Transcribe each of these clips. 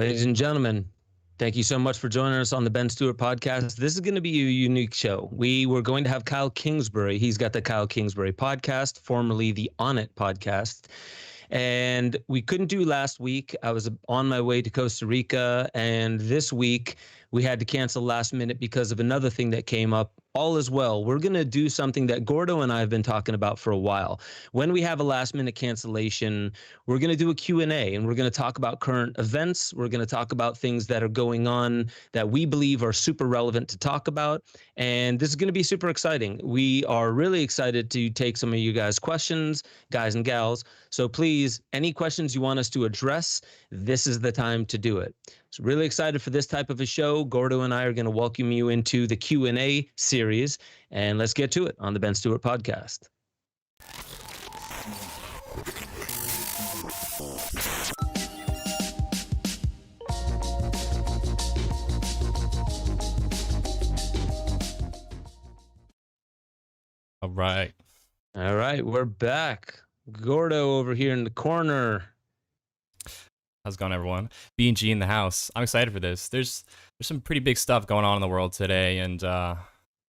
Ladies and gentlemen, thank you so much for joining us on the Ben Stewart Podcast. This is going to be a unique show. We were going to have Kyle Kingsbury. He's got the Kyle Kingsbury Podcast, formerly the On It Podcast. And we couldn't do last week. I was on my way to Costa Rica. And this week, we had to cancel last minute because of another thing that came up. All is well. We're going to do something that Gordo and I have been talking about for a while. When we have a last minute cancellation, we're going to do a Q&A, and we're going to talk about current events. We're going to talk about things that are going on that we believe are super relevant to talk about. And this is going to be super exciting. We are really excited to take some of you guys' questions, guys and gals. So please, any questions you want us to address, this is the time to do it. So really excited for this type of a show. Gordo and I are going to welcome you into the Q&A series, and let's get to it on the Ben Stewart Podcast. All right, we're back. Gordo over here in the corner. How's it going, everyone? B&G in the house. I'm excited for this. There's some pretty big stuff going on in the world today, and I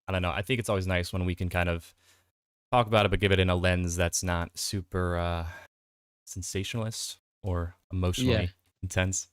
don't know. I think it's always nice when we can kind of talk about it, but give it in a lens that's not super sensationalist or emotionally intense.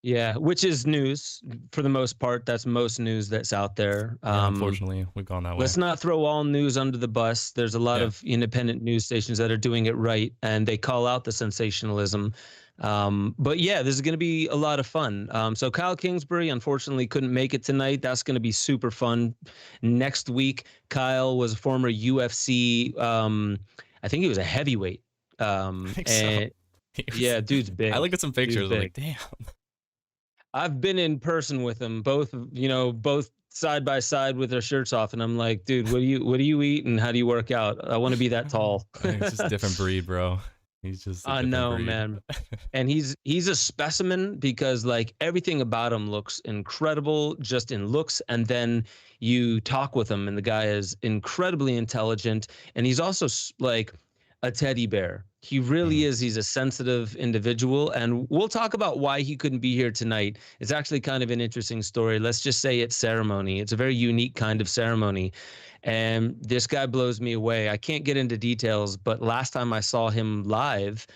Yeah, which is news for the most part. That's most news that's out there. Unfortunately, we've gone that way. Let's not throw all news under the bus. There's a lot of independent news stations that are doing it right, and they call out the sensationalism. But yeah, this is going to be a lot of fun. So Kyle Kingsbury, unfortunately, couldn't make it tonight. That's going to be super fun. Next week, Kyle was a former UFC. I think he was a heavyweight. So. Yeah, dude's big. I looked at some pictures. I'm like, damn. I've been in person with them, both side by side with their shirts off, and I'm like, dude, what do you eat and how do you work out? I want to be that tall. It's just a different breed, bro. He's just I know, breed. Man. And he's a specimen because like everything about him looks incredible just in looks, and then you talk with him and the guy is incredibly intelligent, and he's also like a teddy bear. He really is. He's a sensitive individual, and we'll talk about why he couldn't be here tonight. It's actually kind of an interesting story. Let's just say it's ceremony. It's a very unique kind of ceremony, and this guy blows me away. I can't get into details, but last time I saw him live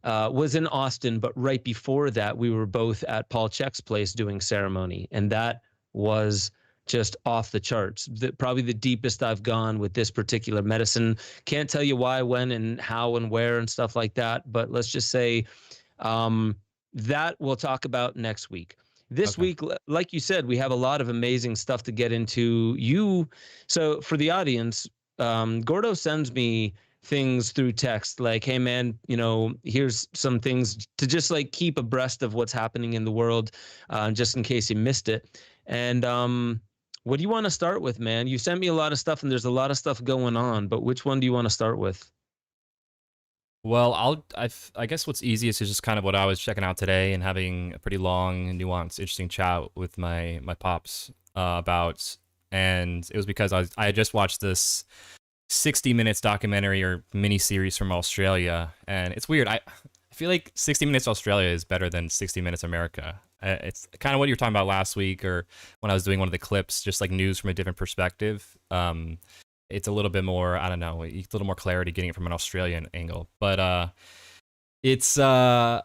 was in Austin, but right before that, we were both at Paul Chek's place doing ceremony, and that was just off the charts. Probably the deepest I've gone with this particular medicine. Can't tell you why, when, and how, and where, and stuff like that. But let's just say that we'll talk about next week. This week, like you said, we have a lot of amazing stuff to get into. So for the audience, Gordo sends me things through text like, hey man, here's some things to just like keep abreast of what's happening in the world, just in case you missed it. And what do you want to start with, man? You sent me a lot of stuff, and there's a lot of stuff going on, but which one do you want to start with? Well, I guess what's easiest is just kind of what I was checking out today and having a pretty long, nuanced, interesting chat with my pops about, and it was because I had just watched this 60 minutes documentary or mini series from Australia, and it's weird. I feel like 60 Minutes Australia is better than 60 Minutes America. It's kind of what you were talking about last week, or when I was doing one of the clips, just like news from a different perspective. It's a little bit more, I don't know, a little more clarity getting it from an Australian angle. But it's so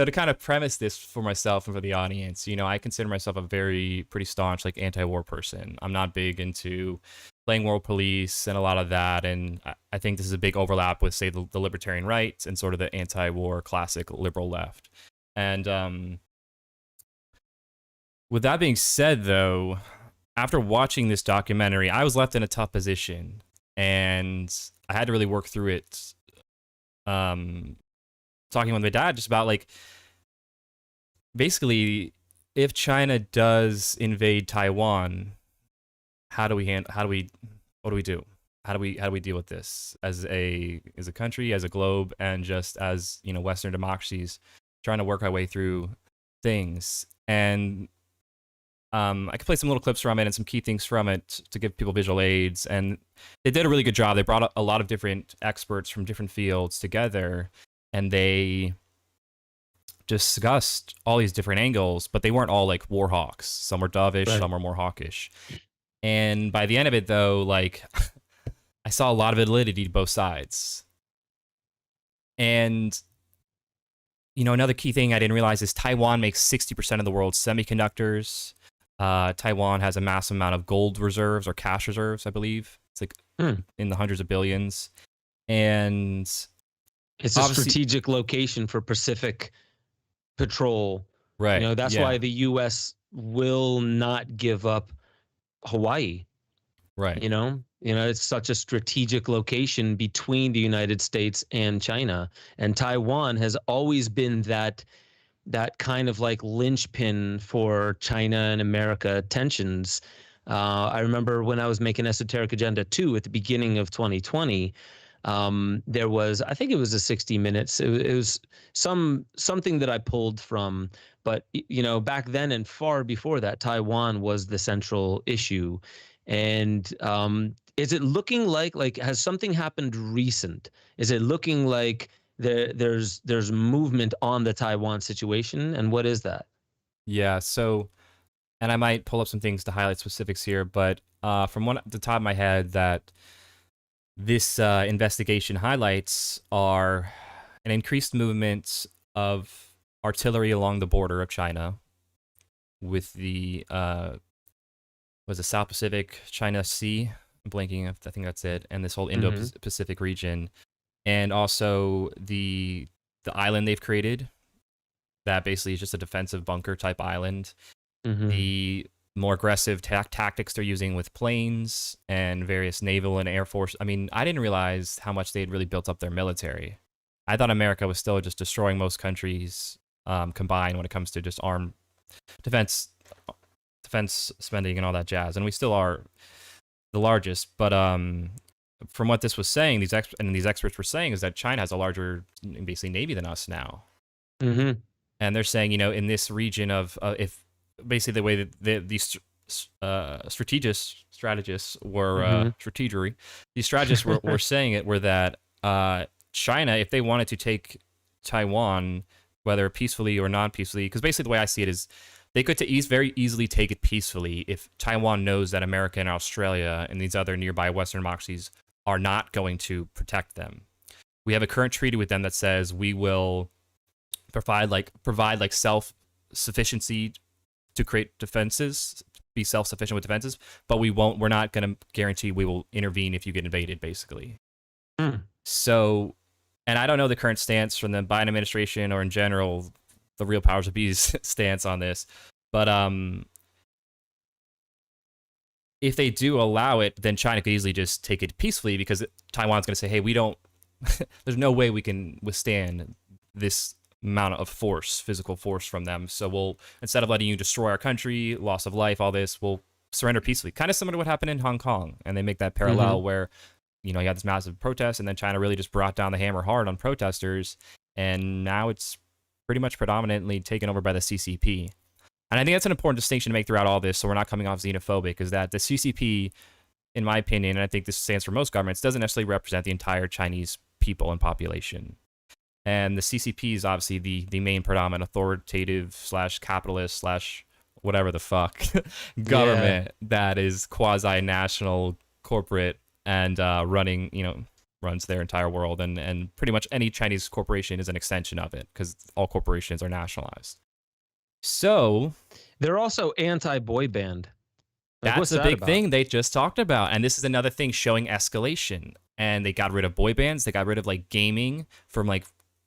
to kind of premise this for myself and for the audience, I consider myself a pretty staunch like anti-war person. I'm not big into playing world police and a lot of that, and I think this is a big overlap with, say, the libertarian right and sort of the anti-war classic liberal left. And with that being said, though, after watching this documentary, I was left in a tough position, and I had to really work through it. Talking with my dad just about like, basically, if China does invade Taiwan, what do we do? How do we deal with this as a country, as a globe, and just as Western democracies trying to work our way through things? And I could play some little clips from it and some key things from it to give people visual aids, and they did a really good job. They brought a lot of different experts from different fields together, and they discussed all these different angles, but they weren't all like war hawks. Some were dovish, Right. some were more hawkish. And by the end of it, though, like I saw a lot of validity to both sides. And another key thing I didn't realize is Taiwan makes 60% of the world's semiconductors. Taiwan has a massive amount of gold reserves or cash reserves, I believe. It's like in the hundreds of billions. And it's a strategic location for Pacific patrol. Right. That's why the U.S. will not give up Hawaii. Right. It's such a strategic location between the United States and China. And Taiwan has always been that kind of like linchpin for China and America tensions. I remember when I was making Esoteric Agenda 2 at the beginning of 2020, there was, I think it was a 60 Minutes. It was something that I pulled from, but back then and far before that, Taiwan was the central issue. And is it looking like has something happened recent? Is it looking like there's movement on the Taiwan situation, and what is that? Yeah. So, and I might pull up some things to highlight specifics here, but from the top of my head, that this investigation highlights are an increased movement of artillery along the border of China with the South Pacific China Sea. I'm blanking, I think that's it, and this whole Indo-Pacific region, and also the island they've created that basically is just a defensive bunker type island. The more aggressive tactics they're using with planes and various naval and air force. I mean, I didn't realize how much they'd really built up their military. I thought America was still just destroying most countries combined when it comes to just armed defense spending and all that jazz, and we still are the largest. But from what this was saying, these experts were saying, is that China has a larger, basically, navy than us now. And they're saying, in this region of if basically the way that these strategists were these strategists were saying it were that China, if they wanted to take Taiwan, whether peacefully or non-peacefully, because basically the way I see it is they could very easily take it peacefully if Taiwan knows that America and Australia and these other nearby Western democracies are not going to protect them. We have a current treaty with them that says we will provide self-sufficiency to create defenses, be self-sufficient with defenses, but we're not going to guarantee we will intervene if you get invaded, basically. So, and I don't know the current stance from the Biden administration or in general, the real powers that be's stance on this, but if they do allow it, then China could easily just take it peacefully, because Taiwan's going to say, hey, we don't, there's no way we can withstand this amount of force, physical force from them. So we'll, instead of letting you destroy our country, loss of life, all this, we'll surrender peacefully. Kind of similar to what happened in Hong Kong. And they make that parallel where, you had this massive protest, and then China really just brought down the hammer hard on protesters. And now it's pretty much predominantly taken over by the CCP. And I think that's an important distinction to make throughout all this, so we're not coming off xenophobic, is that the CCP, in my opinion, and I think this stands for most governments, doesn't necessarily represent the entire Chinese people and population. And the CCP is obviously the main predominant authoritative / capitalist / whatever the fuck government that is quasi-national, corporate, and runs their entire world. And pretty much any Chinese corporation is an extension of it, because all corporations are nationalized. So they're also anti-boy band. That's a big thing they just talked about. And this is another thing showing escalation. And they got rid of boy bands. They got rid of gaming from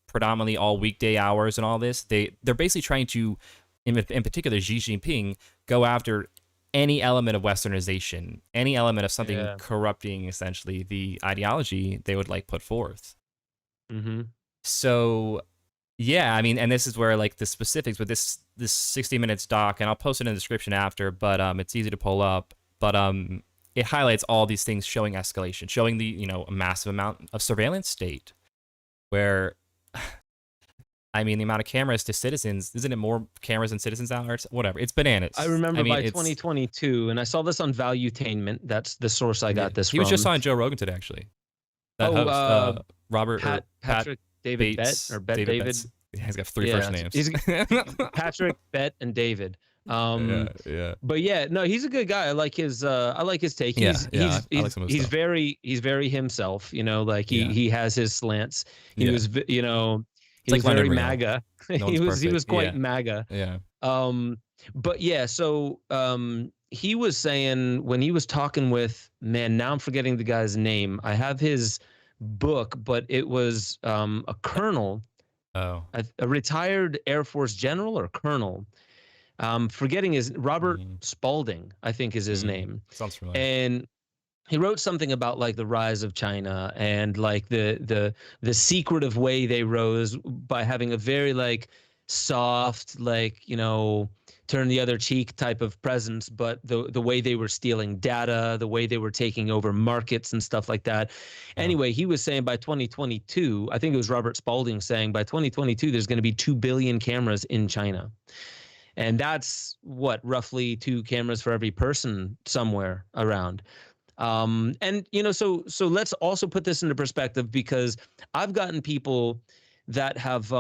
predominantly all weekday hours and all this. They're basically trying to, in particular Xi Jinping, go after any element of westernization, any element of something corrupting essentially the ideology they would put forth. So yeah, I mean, and this is where the specifics with this 60 Minutes doc, and I'll post it in the description after, but it's easy to pull up, but it highlights all these things showing escalation, showing the a massive amount of surveillance state, where I mean, the amount of cameras to citizens, isn't it more cameras than citizens now, or whatever? It's bananas. I remember by 2022, and I saw this on Valuetainment. That's the source I got this from. He was just on Joe Rogan today, actually. That host, Patrick David Bates, Bet, or Bet David. Yeah, he's got 3 first Yeah, names. he's Patrick, Bet, and David. Yeah. But yeah, no, he's a good guy. I like his take. Yeah, I like some of his He's stuff. very himself, like Yeah. he has his slants. He Yeah. was he It's was like Leonard very Rio. MAGA. No he one's was perfect. quite Yeah. MAGA. Yeah. But yeah, so he was saying when he was talking with, man, now I'm forgetting the guy's name. I have his book, but it was a colonel, Oh. a retired Air Force general or colonel. Forgetting his Robert Spalding, I think is his name. Sounds familiar. And he wrote something about like the rise of China and like the secretive way they rose by having a very like soft, like, turn the other cheek type of presence, but the way they were stealing data, the way they were taking over markets and stuff like that. Anyway, he was saying by 2022, I think it was Robert Spalding saying by 2022 there's going to be 2 billion cameras in China. And that's what, roughly 2 cameras for every person somewhere around. And so let's also put this into perspective, because I've gotten people that have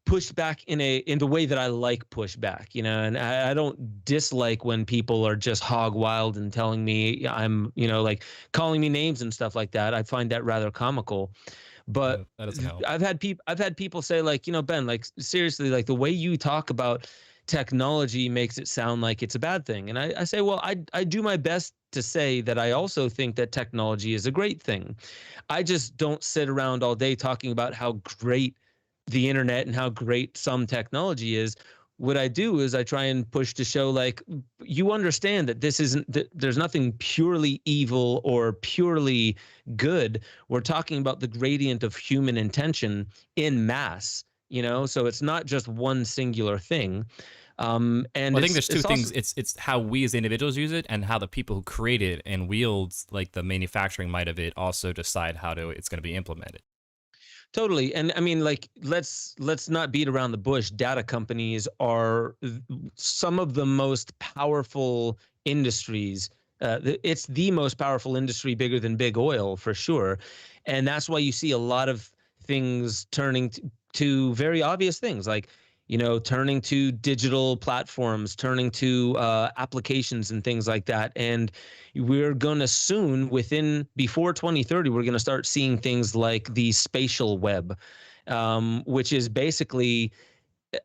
pushed back in the way that I like pushback, and I don't dislike when people are just hog wild and telling me I'm, like calling me names and stuff like that. I find that rather comical. But that doesn't help. I've had people say like, Ben, like seriously, like the way you talk about technology makes it sound like it's a bad thing. And I say, well, I do my best to say that I also think that technology is a great thing. I just don't sit around all day talking about how great the internet and how great some technology is. What I do is I try and push to show like, you understand that this isn't, that there's nothing purely evil or purely good. We're talking about the gradient of human intention in mass, so it's not just one singular thing. And I think there's 2 things. It's how we as individuals use it, and how the people who create it and wield like the manufacturing might of it also decide how it's going to be implemented. Totally. And I mean, like, let's not beat around the bush. Data companies are some of the most powerful industries. It's the most powerful industry, bigger than big oil for sure. And that's why you see a lot of things turning to very obvious things like, turning to digital platforms, turning to applications and things like that. And we're going to soon, before 2030, we're going to start seeing things like the spatial web, which is basically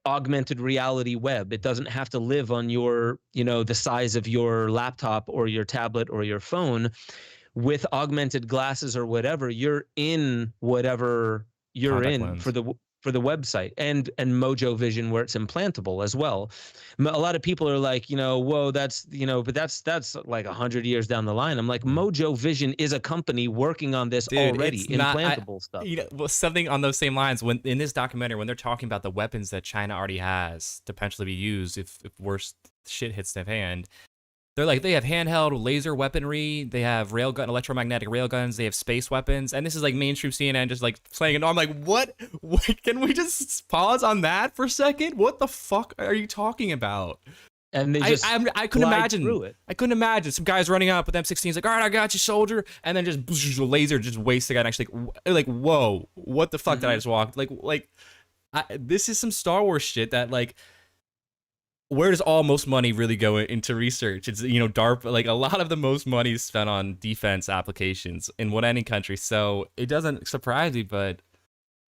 augmented reality web. It doesn't have to live on your, the size of your laptop or your tablet or your phone. With augmented glasses or whatever, you're in whatever you're Contact in lens. for the website, and Mojo Vision, where it's implantable as well. A lot of people are like, whoa, that's, but that's like 100 years down the line. I'm like, Mojo Vision is a company working on this already, implantable stuff. Well, something on those same lines, when in this documentary, when they're talking about the weapons that China already has to potentially be used if worse shit hits the fan, they're like, they have handheld laser weaponry, they have railgun, electromagnetic railguns, they have space weapons, and this is like mainstream CNN just like playing it. I'm like, what? Can we just pause on that for a second? What the fuck are you talking about? And they just I couldn't imagine. through it. I couldn't imagine some guys running up with M16s like, all right, I got you, soldier, and then just laser just wastes the guy next. Like, whoa, what the fuck did I just walk? This is some Star Wars shit that like. Where does most money really go into research? It's, DARPA, like a lot of the most money is spent on defense applications in any country. So it doesn't surprise me, but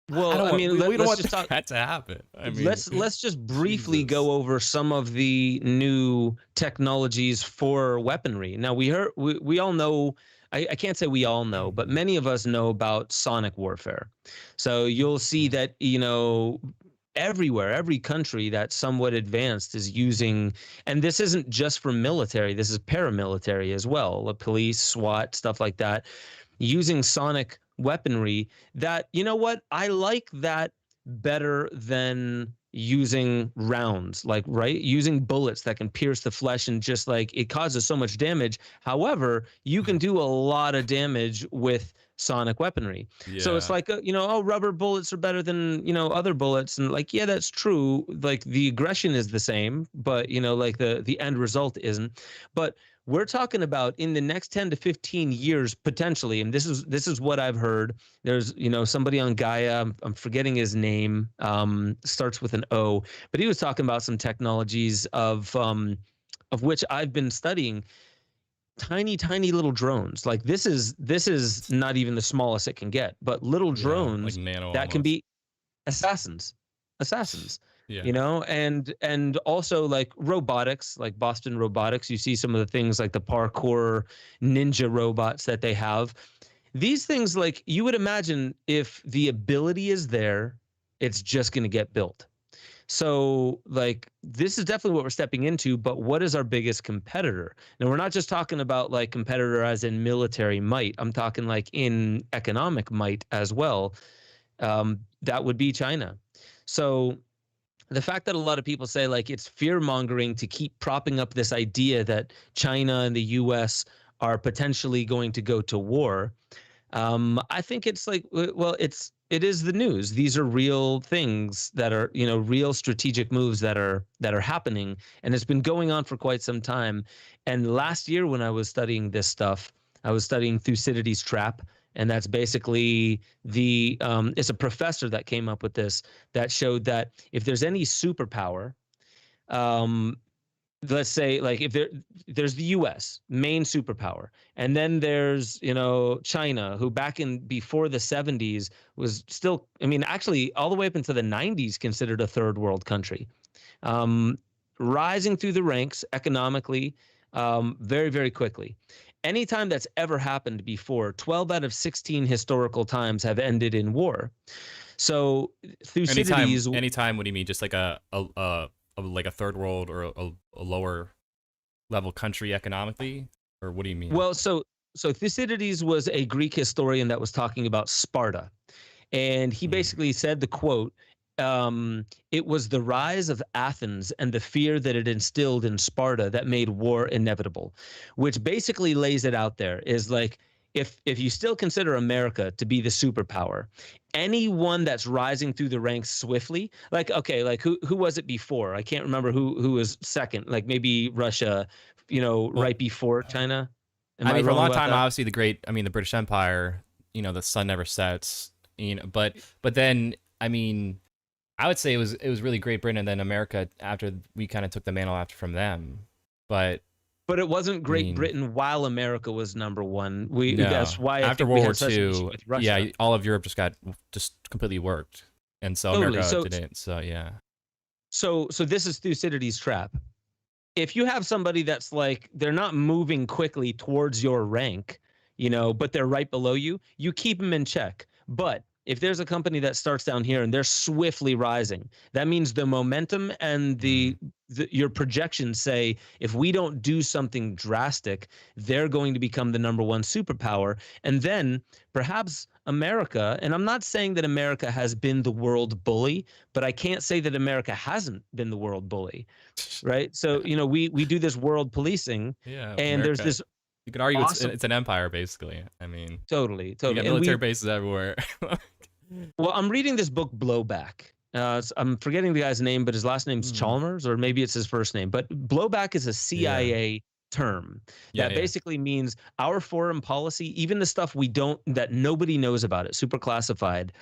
well, we don't want that to happen. I mean, let's just briefly go over some of the new technologies for weaponry. Now we all know, I can't say we all know, but many of us know about sonic warfare. So you'll see that, everywhere, every country that's somewhat advanced is using, and this isn't just for military, this is paramilitary as well, the police, SWAT, stuff like that, using sonic weaponry that, I like that better than using rounds, like, right? Using bullets that can pierce the flesh and just like it causes so much damage. However, you can do a lot of damage with sonic weaponry. So it's Yeah. like, oh, rubber bullets are better than, other bullets. And like, yeah, that's true. Like the aggression is the same, but, like the end result isn't. But we're talking about in the next 10 to 15 years, potentially. And this is what I've heard. There's, somebody on Gaia, I'm forgetting his name, starts with an O, but he was talking about some technologies of which I've been studying, tiny little drones. Like this is not even the smallest it can get, but little Yeah, like drones nano that can almost. be assassins, Yeah. and also like robotics, like Boston Robotics. You see some of the things like the parkour ninja robots that they have. These things, like you would imagine, if the ability is there, it's just going to get built. So, like, this is definitely what we're stepping into, but what is our biggest competitor? Now, we're not just talking about like competitor as in military might. I'm talking like in economic might as well. That would be China. So, the fact that a lot of people say like it's fear mongering to keep propping up this idea that China and the US are potentially going to go to war, I think it's like, well, it is the news. These are real things that are, real strategic moves that are happening, and it's been going on for quite some time. And last year, when I was studying this stuff, I was studying Thucydides' trap, and that's basically it's a professor that came up with this, that showed that if there's any superpower, um, let's say like if there's the US main superpower, and then there's China, who back in before the 70s was still, I mean, actually all the way up into the 90s considered a third world country, um, rising through the ranks economically, very very quickly. Anytime that's ever happened before, 12 out of 16 historical times have ended in war. So Anytime, Thucydides. anytime. What do you mean? Just like like a third world or a lower level country economically, or what do you mean? Well, so Thucydides was a Greek historian that was talking about Sparta, and he Mm. basically said the quote, "It was the rise of Athens and the fear that it instilled in Sparta that made war inevitable," which basically lays it out there. Is like, if you still consider America to be the superpower, anyone that's rising through the ranks swiftly, like, okay, like who was it before? I can't remember who was second. Like maybe Russia, Well, right before China. Am I I mean, for a wrong long about time, that? obviously the British Empire, the sun never sets, but then, I mean, I would say it was really Great Britain and then America after we kind of took the mantle after from them. But But it wasn't I Great mean, Britain while America was number one. no, That's why I after think we World War had such an issue II, with yeah, Russia. all of Europe just completely worked, and so Totally. America So didn't. So yeah, so this is Thucydides' trap. If you have somebody that's like they're not moving quickly towards your rank, but they're right below you, you keep them in check. But if there's a company that starts down here and they're swiftly rising, that means the momentum and mm. your projections say if we don't do something drastic, they're going to become the number one superpower. And then perhaps America, and I'm not saying that America has been the world bully, but I can't say that America hasn't been the world bully, right? So, Yeah, we do this world policing, yeah, and there's America. this You could argue it's awesome. it's an empire basically. I mean, Totally, you got totally. And military bases everywhere. well, I'm reading this book Blowback. I'm forgetting the guy's name, but his last name's Mm. Chalmers, or maybe it's his first name. But blowback is a Yeah, CIA term yeah, that yeah. basically means our foreign policy, even the stuff that nobody knows about, it, super classified.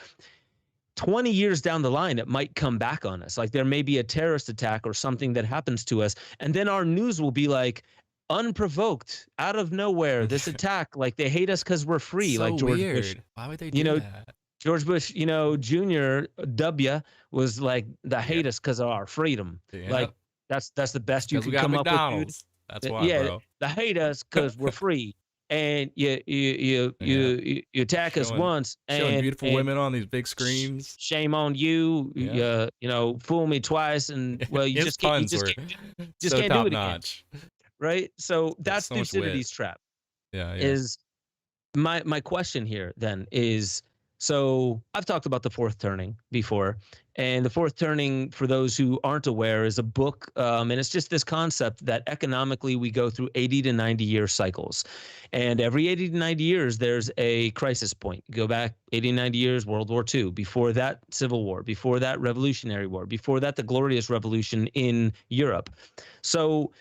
20 years down the line, it might come back on us. Like there may be a terrorist attack or something that happens to us, and then our news will be like, unprovoked, out of nowhere, this attack. Like they hate us because we're free. So Like George Bush. weird. Why would they You do know, that? George Bush, Jr. W was like, they Yeah, hate us because of our freedom. yeah. Like that's the It's best you because we could got come up with, dude. McDonald's. That's why, Yeah, bro. they hate us because we're free, and Yeah, you attack us showing once, showing and beautiful women on these big screens. shame on you. Yeah. Fool me twice, and well, you His just can't, puns were just so can't do top it again, notch. right? So That's that's so much wit. Thucydides' trap. Yeah, yeah. Is my question here then is, So I've talked about the fourth turning before, and the fourth turning, for those who aren't aware, is a book, and it's just this concept that economically we go through 80 to 90-year cycles, and every 80 to 90 years there's a crisis point. You go back 80 to 90 years, World War II. Before that, Civil War. Before that, Revolutionary War. Before that, the Glorious Revolution in Europe. So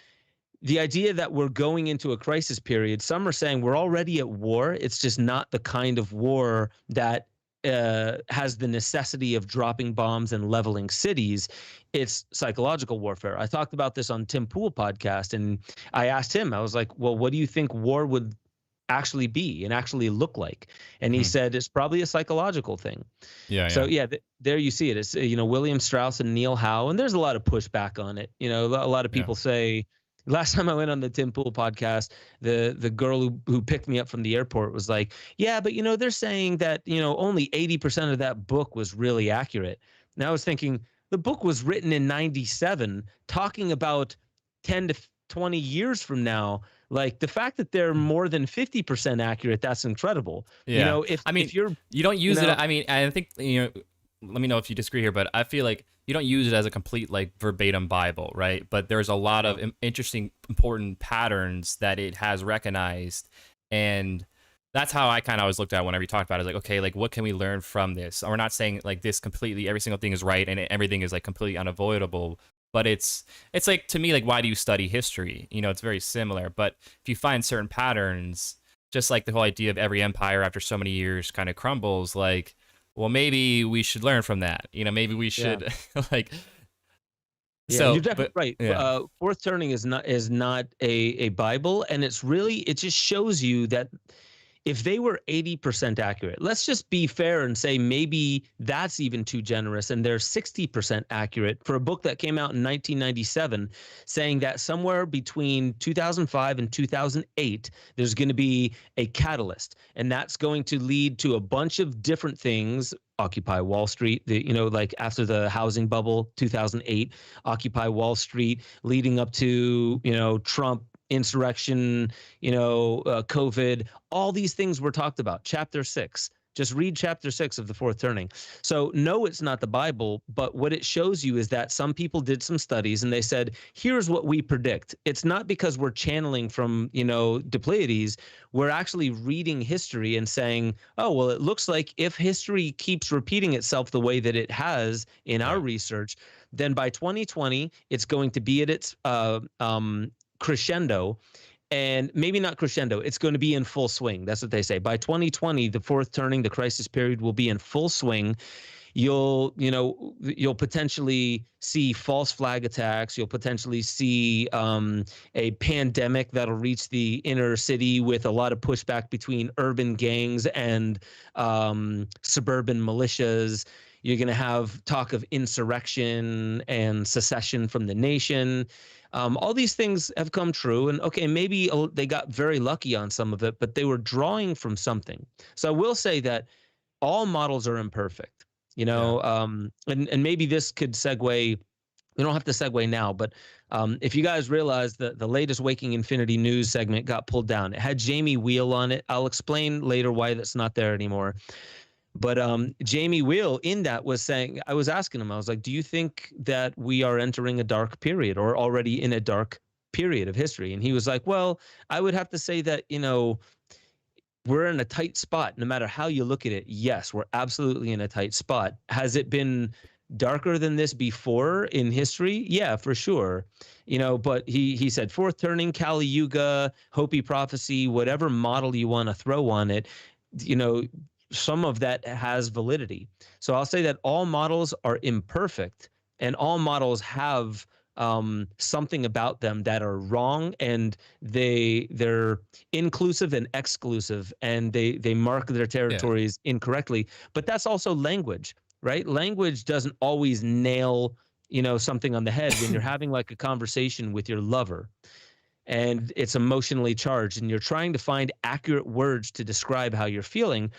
the idea that we're going into a crisis period, some are saying we're already at war. It's just not the kind of war that has the necessity of dropping bombs and leveling cities. It's psychological warfare. I talked about this on Tim Pool podcast, and I asked him, I was like, well, what do you think war would actually be and actually look like? And he said it's probably a psychological thing. So there you see it. It's William Strauss and Neil Howe, and there's a lot of pushback on it. A lot of people say. Last time I went on the Tim Pool podcast, the girl who picked me up from the airport was like, yeah, but they're saying that only 80% of that book was really accurate. And I was thinking, the book was written in 97, talking about 10 to 20 years from now. Like, the fact that they're more than 50% accurate, that's incredible. If you're, you don't use it. I mean, I think, let me know if you disagree here, but I feel like you don't use it as a complete verbatim Bible, right? But there's a lot of interesting, important patterns that it has recognized, and that's how I kind of always looked at it whenever you talked about it. It's like, okay, what can we learn from this? And we're not saying this completely, every single thing is right and everything is completely unavoidable. But it's like, to me, why do you study history? It's very similar. But if you find certain patterns, just like the whole idea of every empire after so many years kind of crumbles, well, maybe we should learn from that. Maybe we should So you're definitely right. Yeah. Fourth turning is not a Bible, and it just shows you that if they were 80% accurate, let's just be fair and say maybe that's even too generous, and they're 60% accurate for a book that came out in 1997, saying that somewhere between 2005 and 2008, there's going to be a catalyst, and that's going to lead to a bunch of different things. Occupy Wall Street, after the housing bubble, 2008, Occupy Wall Street, leading up to, Trump, insurrection, COVID, all these things were talked about. Chapter 6. Just read chapter 6 of the fourth turning. So no, it's not the Bible, but what it shows you is that some people did some studies and they said, here's what we predict. It's not because we're channeling from, the Pleiades. We're actually reading history and saying, oh, well, it looks like if history keeps repeating itself the way that it has in our research, then by 2020, it's going to be at its crescendo. And maybe not crescendo, it's going to be in full swing. That's what they say. By 2020, the fourth turning, the crisis period, will be in full swing. You'll potentially see false flag attacks. You'll potentially see a pandemic that'll reach the inner city with a lot of pushback between urban gangs and suburban militias. You're going to have talk of insurrection and secession from the nation. All these things have come true, and okay, maybe they got very lucky on some of it, but they were drawing from something. So I will say that all models are imperfect, and maybe this could segue. We don't have to segue now, but if you guys realize that the latest Waking Infinity news segment got pulled down, it had Jamie Wheel on it. I'll explain later why that's not there anymore. But Jamie Wheel in that was saying, I was asking him, I was like, do you think that we are entering a dark period or already in a dark period of history? And he was like, well, I would have to say that, we're in a tight spot. No matter how you look at it, yes, we're absolutely in a tight spot. Has it been darker than this before in history? Yeah, for sure. But he said fourth turning, Kali Yuga, Hopi prophecy, whatever model you want to throw on it, some of that has validity. So I'll say that all models are imperfect, and all models have something about them that are wrong, and they're inclusive and exclusive, and they mark their territories incorrectly. But that's also language, right? Language doesn't always nail, something on the head when you're having a conversation with your lover. And it's emotionally charged, and you're trying to find accurate words to describe how you're feeling.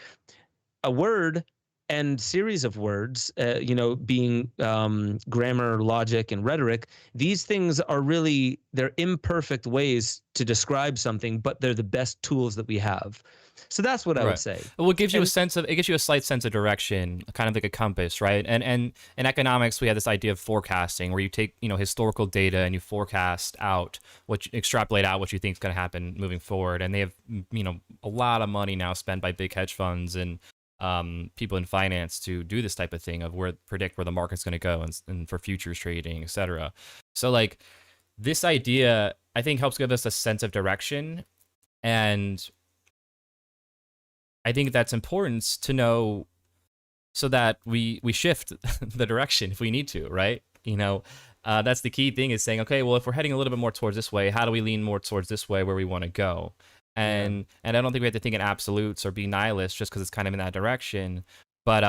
A word and series of words, being grammar, logic, and rhetoric. These things are really, they're imperfect ways to describe something, but they're the best tools that we have. So that's what I would say. Well, it gives you And it gives you a slight sense of direction, kind of like a compass, right? And in economics, we have this idea of forecasting, where you take historical data and you forecast out extrapolate out what you think is going to happen moving forward. And they have a lot of money now spent by big hedge funds and people in finance to do this type of thing of predict where the market's going to go and for futures trading, etc. So like this idea, I think, helps give us a sense of direction, and I think that's important to know so that we shift the direction if we need to, right? That's the key thing, is saying, okay, well, if we're heading a little bit more towards this way, how do we lean more towards this way where we want to go? And I don't think we have to think in absolutes or be nihilist just because it's kind of in that direction. But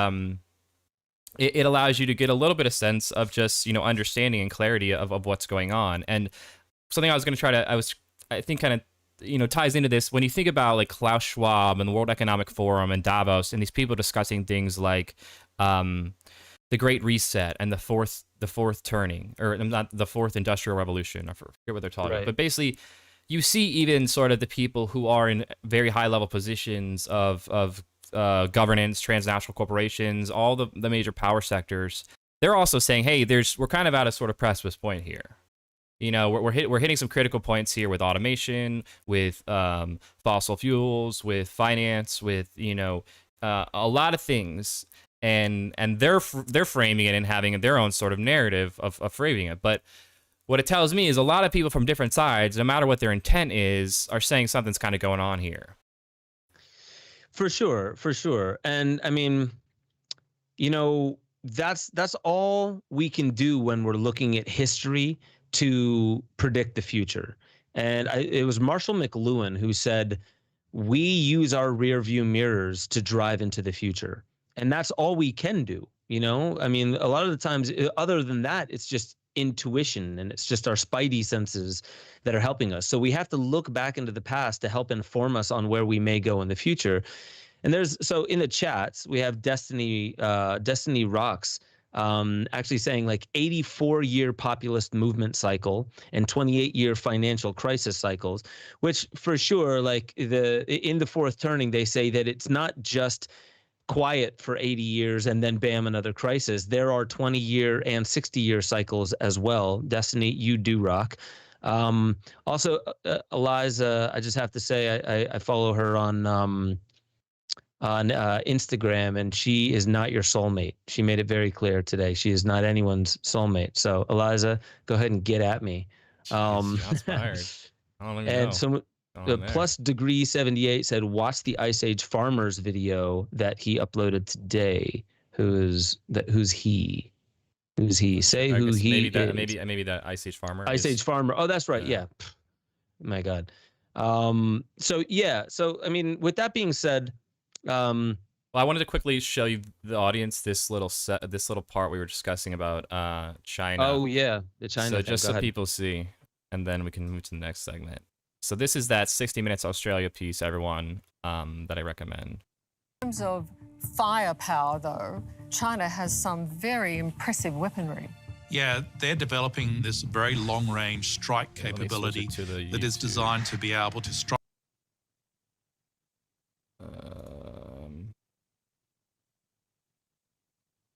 it allows you to get a little bit of sense of just, understanding and clarity of what's going on. And something I was going to try to, I think kind of, ties into this. When you think about like Klaus Schwab and the World Economic Forum and Davos and these people discussing things like the Great Reset and the fourth turning, or not the fourth industrial revolution, I forget what they're talking about. But basically, you see even sort of the people who are in very high level positions of governance, transnational corporations, all the major power sectors. They're also saying, hey, we're kind of at a sort of precipice point here. We're hitting some critical points here with automation, with fossil fuels, with finance, with a lot of things, and they're framing it and having their own sort of narrative of framing it. But what it tells me is a lot of people from different sides, no matter what their intent is, are saying something's kind of going on here. For sure. And I mean, that's all we can do when we're looking at history to predict the future. And it was Marshall McLuhan who said, we use our rear view mirrors to drive into the future. And that's all we can do. I mean, a lot of the times, other than that, it's just intuition, and it's just our spidey senses that are helping us. So we have to look back into the past to help inform us on where we may go in the future. And so in the chats, we have Destiny Rocks actually saying like 84-year populist movement cycle and 28-year financial crisis cycles, which for sure, like in the fourth turning, they say that it's not just quiet for 80 years and then bam, another crisis. There are 20-year and 60-year cycles as well. Destiny, you do rock. Also, Eliza, I just have to say, I follow her on Instagram, and she is not your soulmate. She made it very clear today. She is not anyone's soulmate. So Eliza, go ahead and get at me. Shots fired. I don't even know. So Plus Degree 78 said, watch the Ice Age Farmers video that he uploaded today. Who's he? Who's he? Say who he is. Maybe that Ice Age Farmer. Ice Age Farmer. Oh, that's right. Yeah. My God. So I mean, with that being said, well, I wanted to quickly show you the audience this little part we were discussing about China. Oh yeah, the China. So just so people see, and then we can move to the next segment. So this is that 60 Minutes Australia piece, everyone, that I recommend. In terms of firepower, though, China has some very impressive weaponry. Yeah, they're developing this very long-range strike capability that is designed to be able to strike.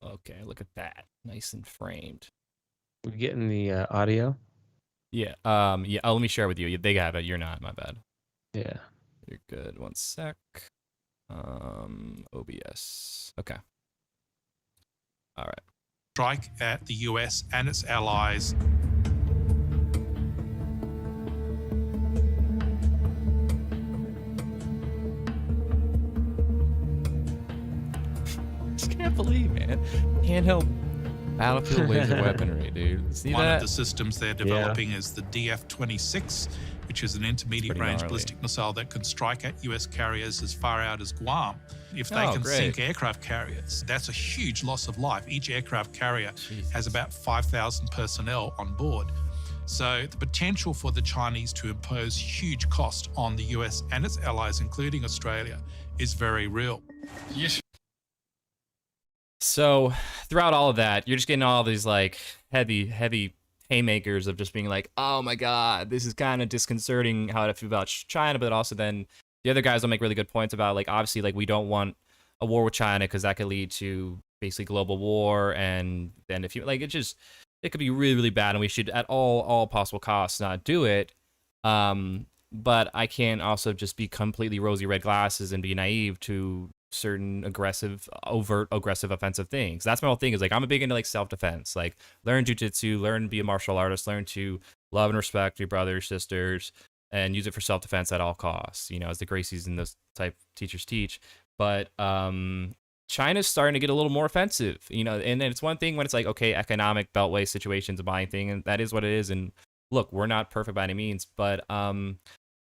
Okay, look at that. Nice and framed. We're getting the audio. Yeah. Yeah. Let me share with you. They have it. You're not. My bad. Yeah. You're good. One sec. OBS. Okay. All right. Strike at the US and its allies. Just can't believe, man. Handheld battlefield laser weaponry, dude. See One that? of the systems they're developing is the DF-26, which is an intermediate-range ballistic missile that can strike at US carriers as far out as Guam. If they can sink aircraft carriers, that's a huge loss of life. Each aircraft carrier has about 5,000 personnel on board. So the potential for the Chinese to impose huge cost on the US and its allies, including Australia, is very real. Yes. So throughout all of that, you're just getting all these like heavy haymakers of just being like, oh my God, this is kind of disconcerting how I feel about China, but also then the other guys will make really good points about like, obviously, like we don't want a war with China because that could lead to basically global war, and then if you like, it could be really, really bad, and we should at all possible costs not do it. But I can't also just be completely rosy red glasses and be naive to certain overt aggressive offensive things. That's my whole thing, is like I'm a big into like self-defense, like learn jujitsu, learn to be a martial artist, learn to love and respect your brothers, sisters, and use it for self-defense at all costs, you know, as the Gracies and those type teachers teach. But China's starting to get a little more offensive, you know, and it's one thing when it's like, okay, economic beltway situations, a buying thing, and that is what it is. And look, we're not perfect by any means, but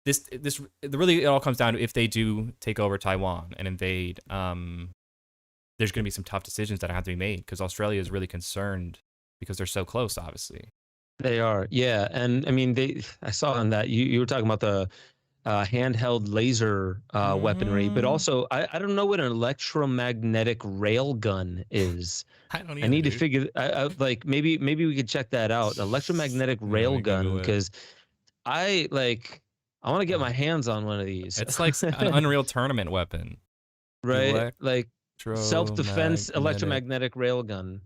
this really, it all comes down to if they do take over Taiwan and invade, there's going to be some tough decisions that have to be made, because Australia is really concerned because they're so close, obviously. They are, yeah. And I mean, I saw on that you were talking about the handheld laser weaponry, but also I don't know what an electromagnetic railgun is. I don't either, I need to figure out, like maybe we could check that out. Electromagnetic railgun, because I want to get my hands on one of these. It's like an Unreal Tournament weapon, right? Like self-defense electromagnetic railgun.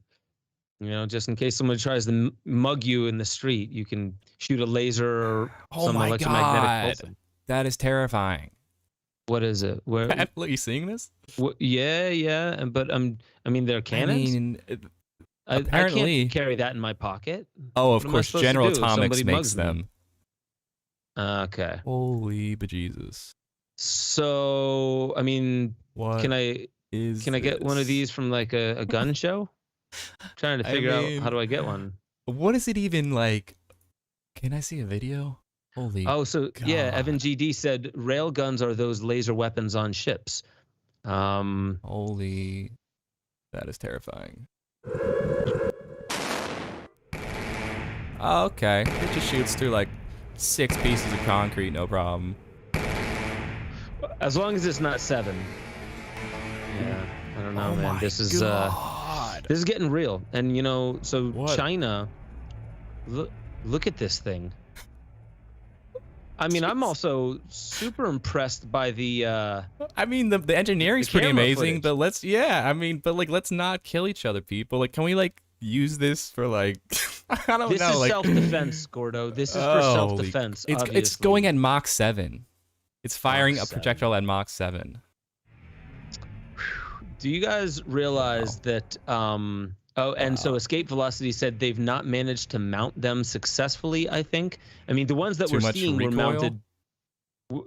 You know, just in case someone tries to mug you in the street, you can shoot a laser or some electromagnetic pulse. That is terrifying. What is it? Where are you seeing this? Yeah. But I mean, they're cannons. I mean, apparently, I can't carry that in my pocket. Oh, of course, General Atomics makes them. Okay. Holy bejesus. So, I mean, can I get one of these from like a gun show? I'm trying to figure out how do I get one. What is it even like? Can I see a video? Holy. Oh, so God. Yeah, Evan GD said rail guns are those laser weapons on ships. Holy, that is terrifying. Oh, okay, it just shoots through like 6 pieces of concrete, no problem. As long as it's not 7. Yeah, I don't know, man. This is getting real, and you know, so what? China. Look at this thing. I mean, I'm also super impressed by the. I mean, the engineering's pretty amazing, footage. but let's not kill each other, people. Like, can we like use this for like? I don't know. This is self-defense, Gordo. This is for self-defense. It's going at Mach 7. It's firing a projectile at Mach 7. Do you guys realize that? So Escape Velocity said they've not managed to mount them successfully, I think. I mean, the ones that we're seeing were mounted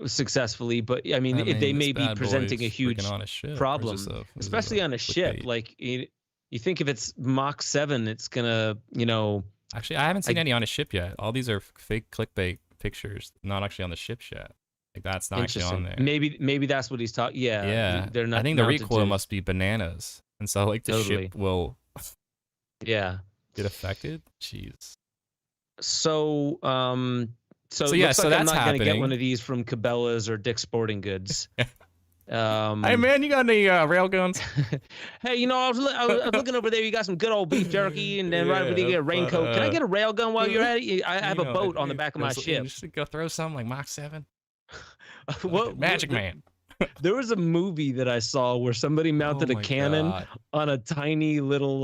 successfully, but I mean they may be presenting a huge problem, especially on a ship. Like, you think if it's Mach 7, it's gonna, you know. Actually, I haven't seen any on a ship yet. All these are fake clickbait pictures, not actually on the ship yet. Like, that's not actually on there. Maybe that's what he's talking. Yeah. They're not. I think the recoil must be bananas, and so like the ship will. Yeah. Get affected? Jeez. So I'm not gonna get one of these from Cabela's or Dick's Sporting Goods. Hey man, you got any rail guns? Hey, you know, I was looking over there. You got some good old beef jerky, and then right over there you get a raincoat. Can I get a rail gun while you're at it? I have a boat on the back of my ship. Just go throw something like Mach 7. Magic Man. There was a movie that I saw where somebody mounted a cannon on a tiny little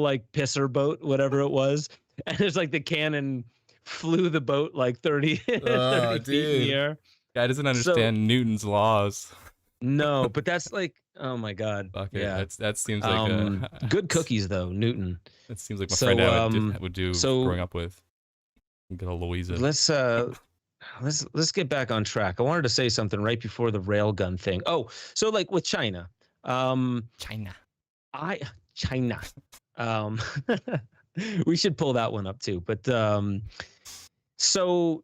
like pisser boat, whatever it was, and it's like the cannon flew the boat like 30 feet in the air. Guy doesn't understand Newton's laws. No, but that's like, oh my God. Okay, yeah, that seems like good cookies though, Newton. That seems like my friend I would do growing up with. Good old Louisa. Let's get back on track. I wanted to say something right before the railgun thing. Oh, so like with China. China. We should pull that one up too. But so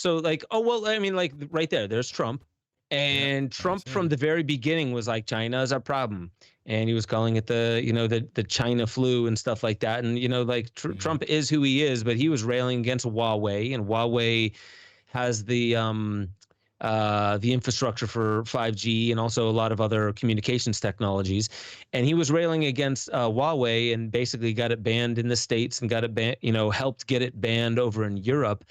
like, oh well, I mean, like right there's Trump, and Trump from the very beginning was like, China is our problem, and he was calling it the China flu and stuff like that. And you know, like Trump is who he is, but he was railing against Huawei, and Huawei has the the infrastructure for 5G and also a lot of other communications technologies. And he was railing against Huawei and basically got it banned in the States and got it banned, helped get it banned over in Europe.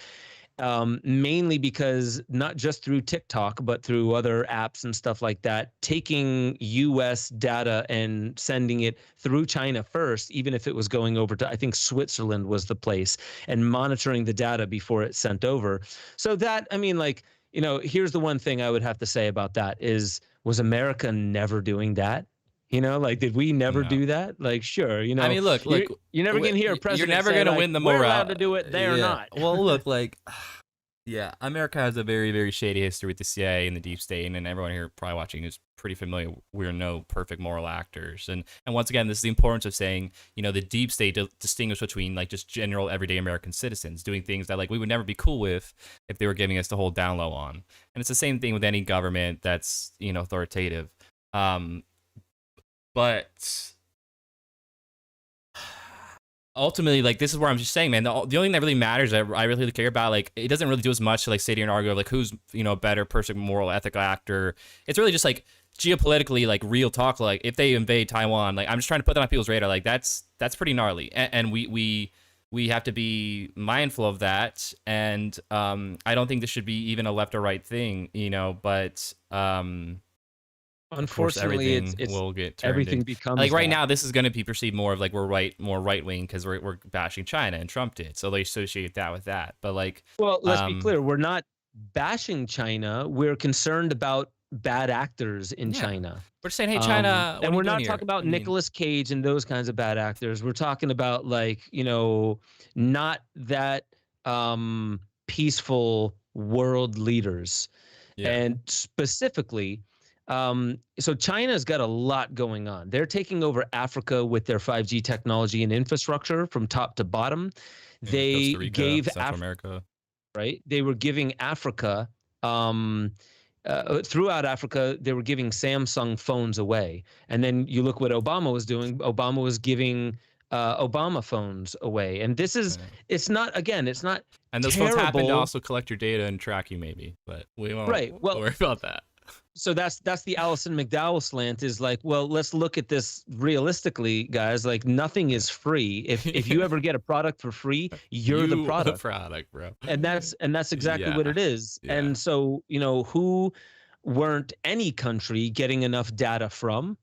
Mainly because not just through TikTok, but through other apps and stuff like that, taking US data and sending it through China first, even if it was going over to, I think Switzerland was the place, and monitoring the data before it's sent over. So that, I mean, like, here's the one thing I would have to say about that is, was America never doing that? Like, did we never do that? Like, sure, I mean, look, you're never going to hear a president. You're never going to win the morale. We're allowed to do it. They are not. Well, look, like, yeah, America has a very, very shady history with the CIA and the deep state, and everyone here probably watching is pretty familiar. We're no perfect moral actors, and once again, this is the importance of saying, the deep state distinguish between like just general everyday American citizens doing things that like we would never be cool with if they were giving us the whole down low on, and it's the same thing with any government that's authoritative. But ultimately, like, this is where I'm just saying, man, the only thing that really matters, that I really care about, like, it doesn't really do as much to like sit here and argue like who's a better person, moral, ethical actor. It's really just like geopolitically, like real talk. Like, if they invade Taiwan, like, I'm just trying to put that on people's radar. Like, that's pretty gnarly, and we have to be mindful of that. And I don't think this should be even a left or right thing, but unfortunately, it's will get everything becomes like right now. This is going to be perceived more of like more right wing because we're bashing China and Trump did, so they associate that with that. But like, well, let's be clear, we're not bashing China. We're concerned about bad actors in China. We're saying, hey, China, and we're not talking about Nicolas Cage and those kinds of bad actors. We're talking about like not that peaceful world leaders, and specifically. So China's got a lot going on. They're taking over Africa with their 5G technology and infrastructure from top to bottom. They gave Africa, right? They were giving Africa, throughout Africa, they were giving Samsung phones away. And then you look what Obama was doing. Obama was giving Obama phones away. And this is, it's not and those terrible. Phones happen to also collect your data and track you maybe, but we won't worry about that. So that's the Alison McDowell slant, is like, well, let's look at this realistically, guys. Like, nothing is free. If you ever get a product for free, you're the product. Bro. And that's exactly what it is. Yeah. And so, who weren't any country getting enough data from?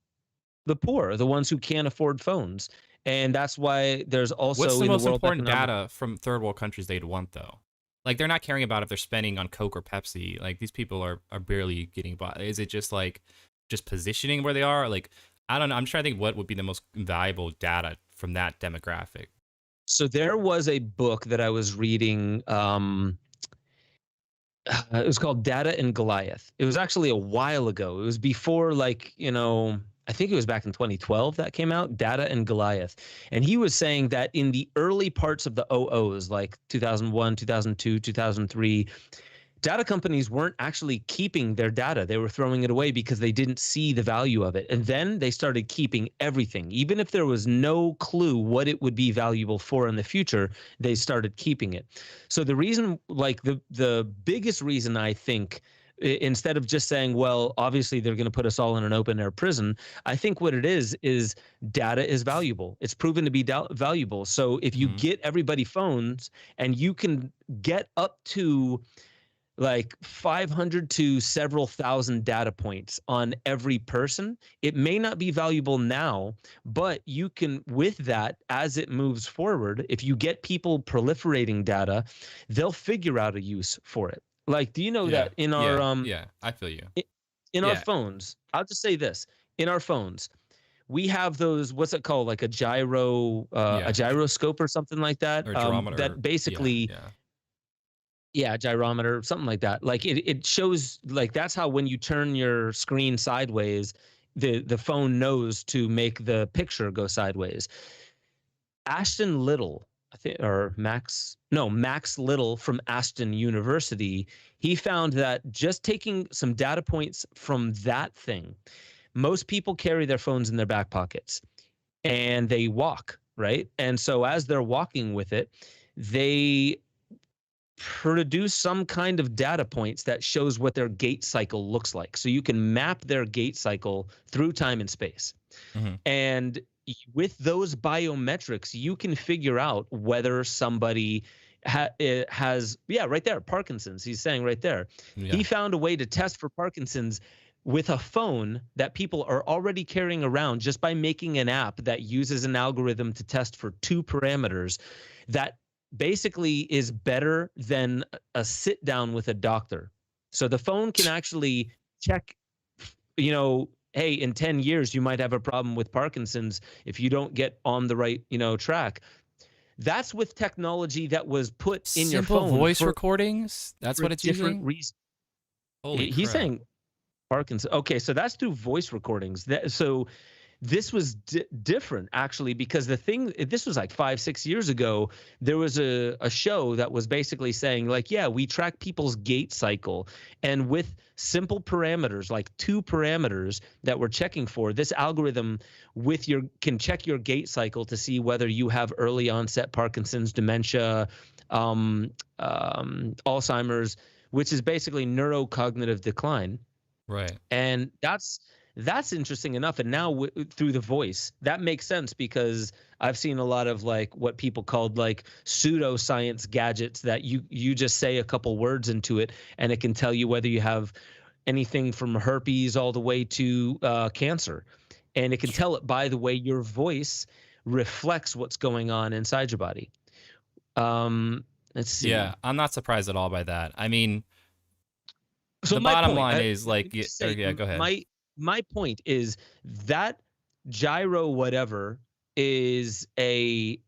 The poor, the ones who can't afford phones. And that's why there's also what's the most important data from third world countries they'd want though? Like, they're not caring about if they're spending on Coke or Pepsi. Like, these people are barely getting by. Is it just like positioning where they are? Like, I don't know. I'm trying to think what would be the most valuable data from that demographic. So there was a book that I was reading. It was called Data and Goliath. It was actually a while ago. It was before, like, I think it was back in 2012 that came out, Data and Goliath. And he was saying that in the early parts of the OOs, like 2001, 2002, 2003, data companies weren't actually keeping their data. They were throwing it away because they didn't see the value of it. And then they started keeping everything. Even if there was no clue what it would be valuable for in the future, they started keeping it. So the reason, like the biggest reason I think, instead of just saying, well, obviously they're going to put us all in an open air prison, I think what it is data is valuable. It's proven to be valuable. So if you get everybody phones and you can get up to like 500 to several thousand data points on every person, it may not be valuable now, but you can, with that, as it moves forward, if you get people proliferating data, they'll figure out a use for it. Like, do you know that in our I feel you. In our phones, I'll just say this: in our phones, we have those. What's it called? Like a gyroscope or something like that. Or gyrometer. That basically, gyrometer, something like that. Like it shows. Like, that's how when you turn your screen sideways, the phone knows to make the picture go sideways. Ashton Little, I think, or Max Little from Aston University, he found that just taking some data points from that thing, most people carry their phones in their back pockets and they walk, right? And so as they're walking with it, they produce some kind of data points that shows what their gait cycle looks like. So you can map their gait cycle through time and space. And with those biometrics, you can figure out whether somebody has, right there, Parkinson's. He's saying right there. He found a way to test for Parkinson's with a phone that people are already carrying around just by making an app that uses an algorithm to test for 2 parameters that basically is better than a sit down with a doctor. So the phone can actually check, hey, in 10 years, you might have a problem with Parkinson's if you don't get on the right, track. That's with technology that was put in your phone. Simple voice recordings? That's what it's using? He's saying Parkinson's. Okay, so that's through voice recordings. So this was different, actually, because this was like 5-6 years ago. There was a show that was basically saying, like, yeah, we track people's gait cycle. And with simple parameters, like 2 parameters that we're checking for, this algorithm can check your gait cycle to see whether you have early onset Parkinson's, dementia, Alzheimer's, which is basically neurocognitive decline. Right. And that's interesting enough. And now through the voice, that makes sense, because I've seen a lot of like what people called like pseudoscience gadgets that you just say a couple words into it and it can tell you whether you have anything from herpes all the way to cancer. And it can tell it by the way your voice reflects what's going on inside your body. Let's see. Yeah, I'm not surprised at all by that. I mean, so the bottom line is like, yeah, go ahead. My point is that gyro whatever is a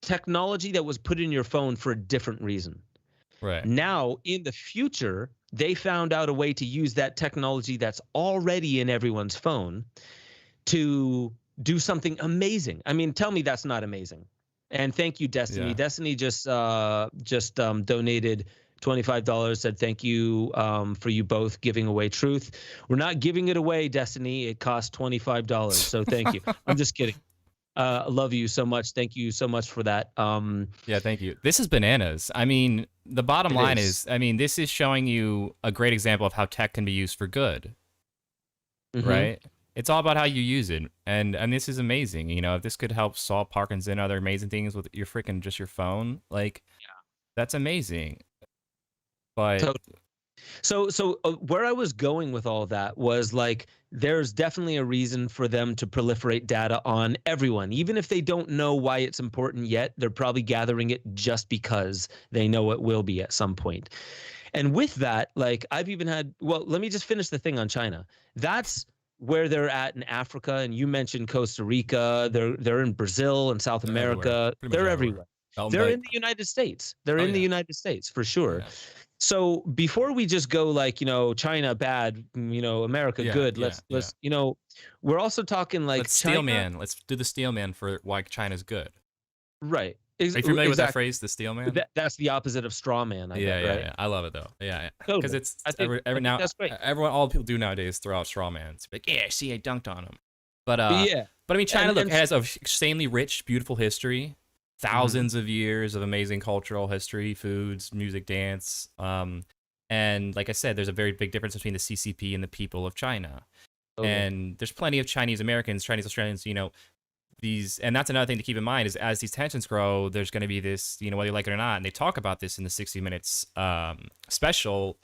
technology that was put in your phone for a different reason. Right. Now, in the future, they found out a way to use that technology that's already in everyone's phone to do something amazing. I mean, tell me that's not amazing. And thank you, Destiny. Yeah. Destiny just donated $25, said thank you for you both giving away truth. We're not giving it away, Destiny. It costs $25, so thank you. I'm just kidding. I love you so much. Thank you so much for that. Yeah, thank you. This is bananas. I mean, the bottom line is, I mean, this is showing you a great example of how tech can be used for good, right? It's all about how you use it, and this is amazing. If this could help solve Parkinson's and other amazing things with your freaking just your phone, like, that's amazing. But so where I was going with all that was like, there's definitely a reason for them to proliferate data on everyone. Even if they don't know why it's important yet, they're probably gathering it just because they know it will be at some point. And with that, like, I've even had, let me just finish the thing on China. That's where they're at in Africa. And you mentioned Costa Rica. They're in Brazil and South America. They're everywhere. They're in the United States. They're in the United States for sure. Yeah. So before we just go like, China bad, America good, let's we're also talking like Steel Man. Let's do the Steel Man for why China's good. Right. Are you familiar with that phrase, the Steel Man? That's the opposite of straw man. Yeah. I love it though. Yeah. Because it's now that's great. All people do nowadays throw out straw mans. Like, yeah, see, I dunked on him. But I mean, China has an extremely rich, beautiful history. Thousands of years of amazing cultural history, foods, music, dance. And like I said, there's a very big difference between the CCP and the people of China. And there's plenty of Chinese Americans, Chinese Australians, and that's another thing to keep in mind is as these tensions grow, there's going to be this, whether you like it or not, and they talk about this in the 60 Minutes special,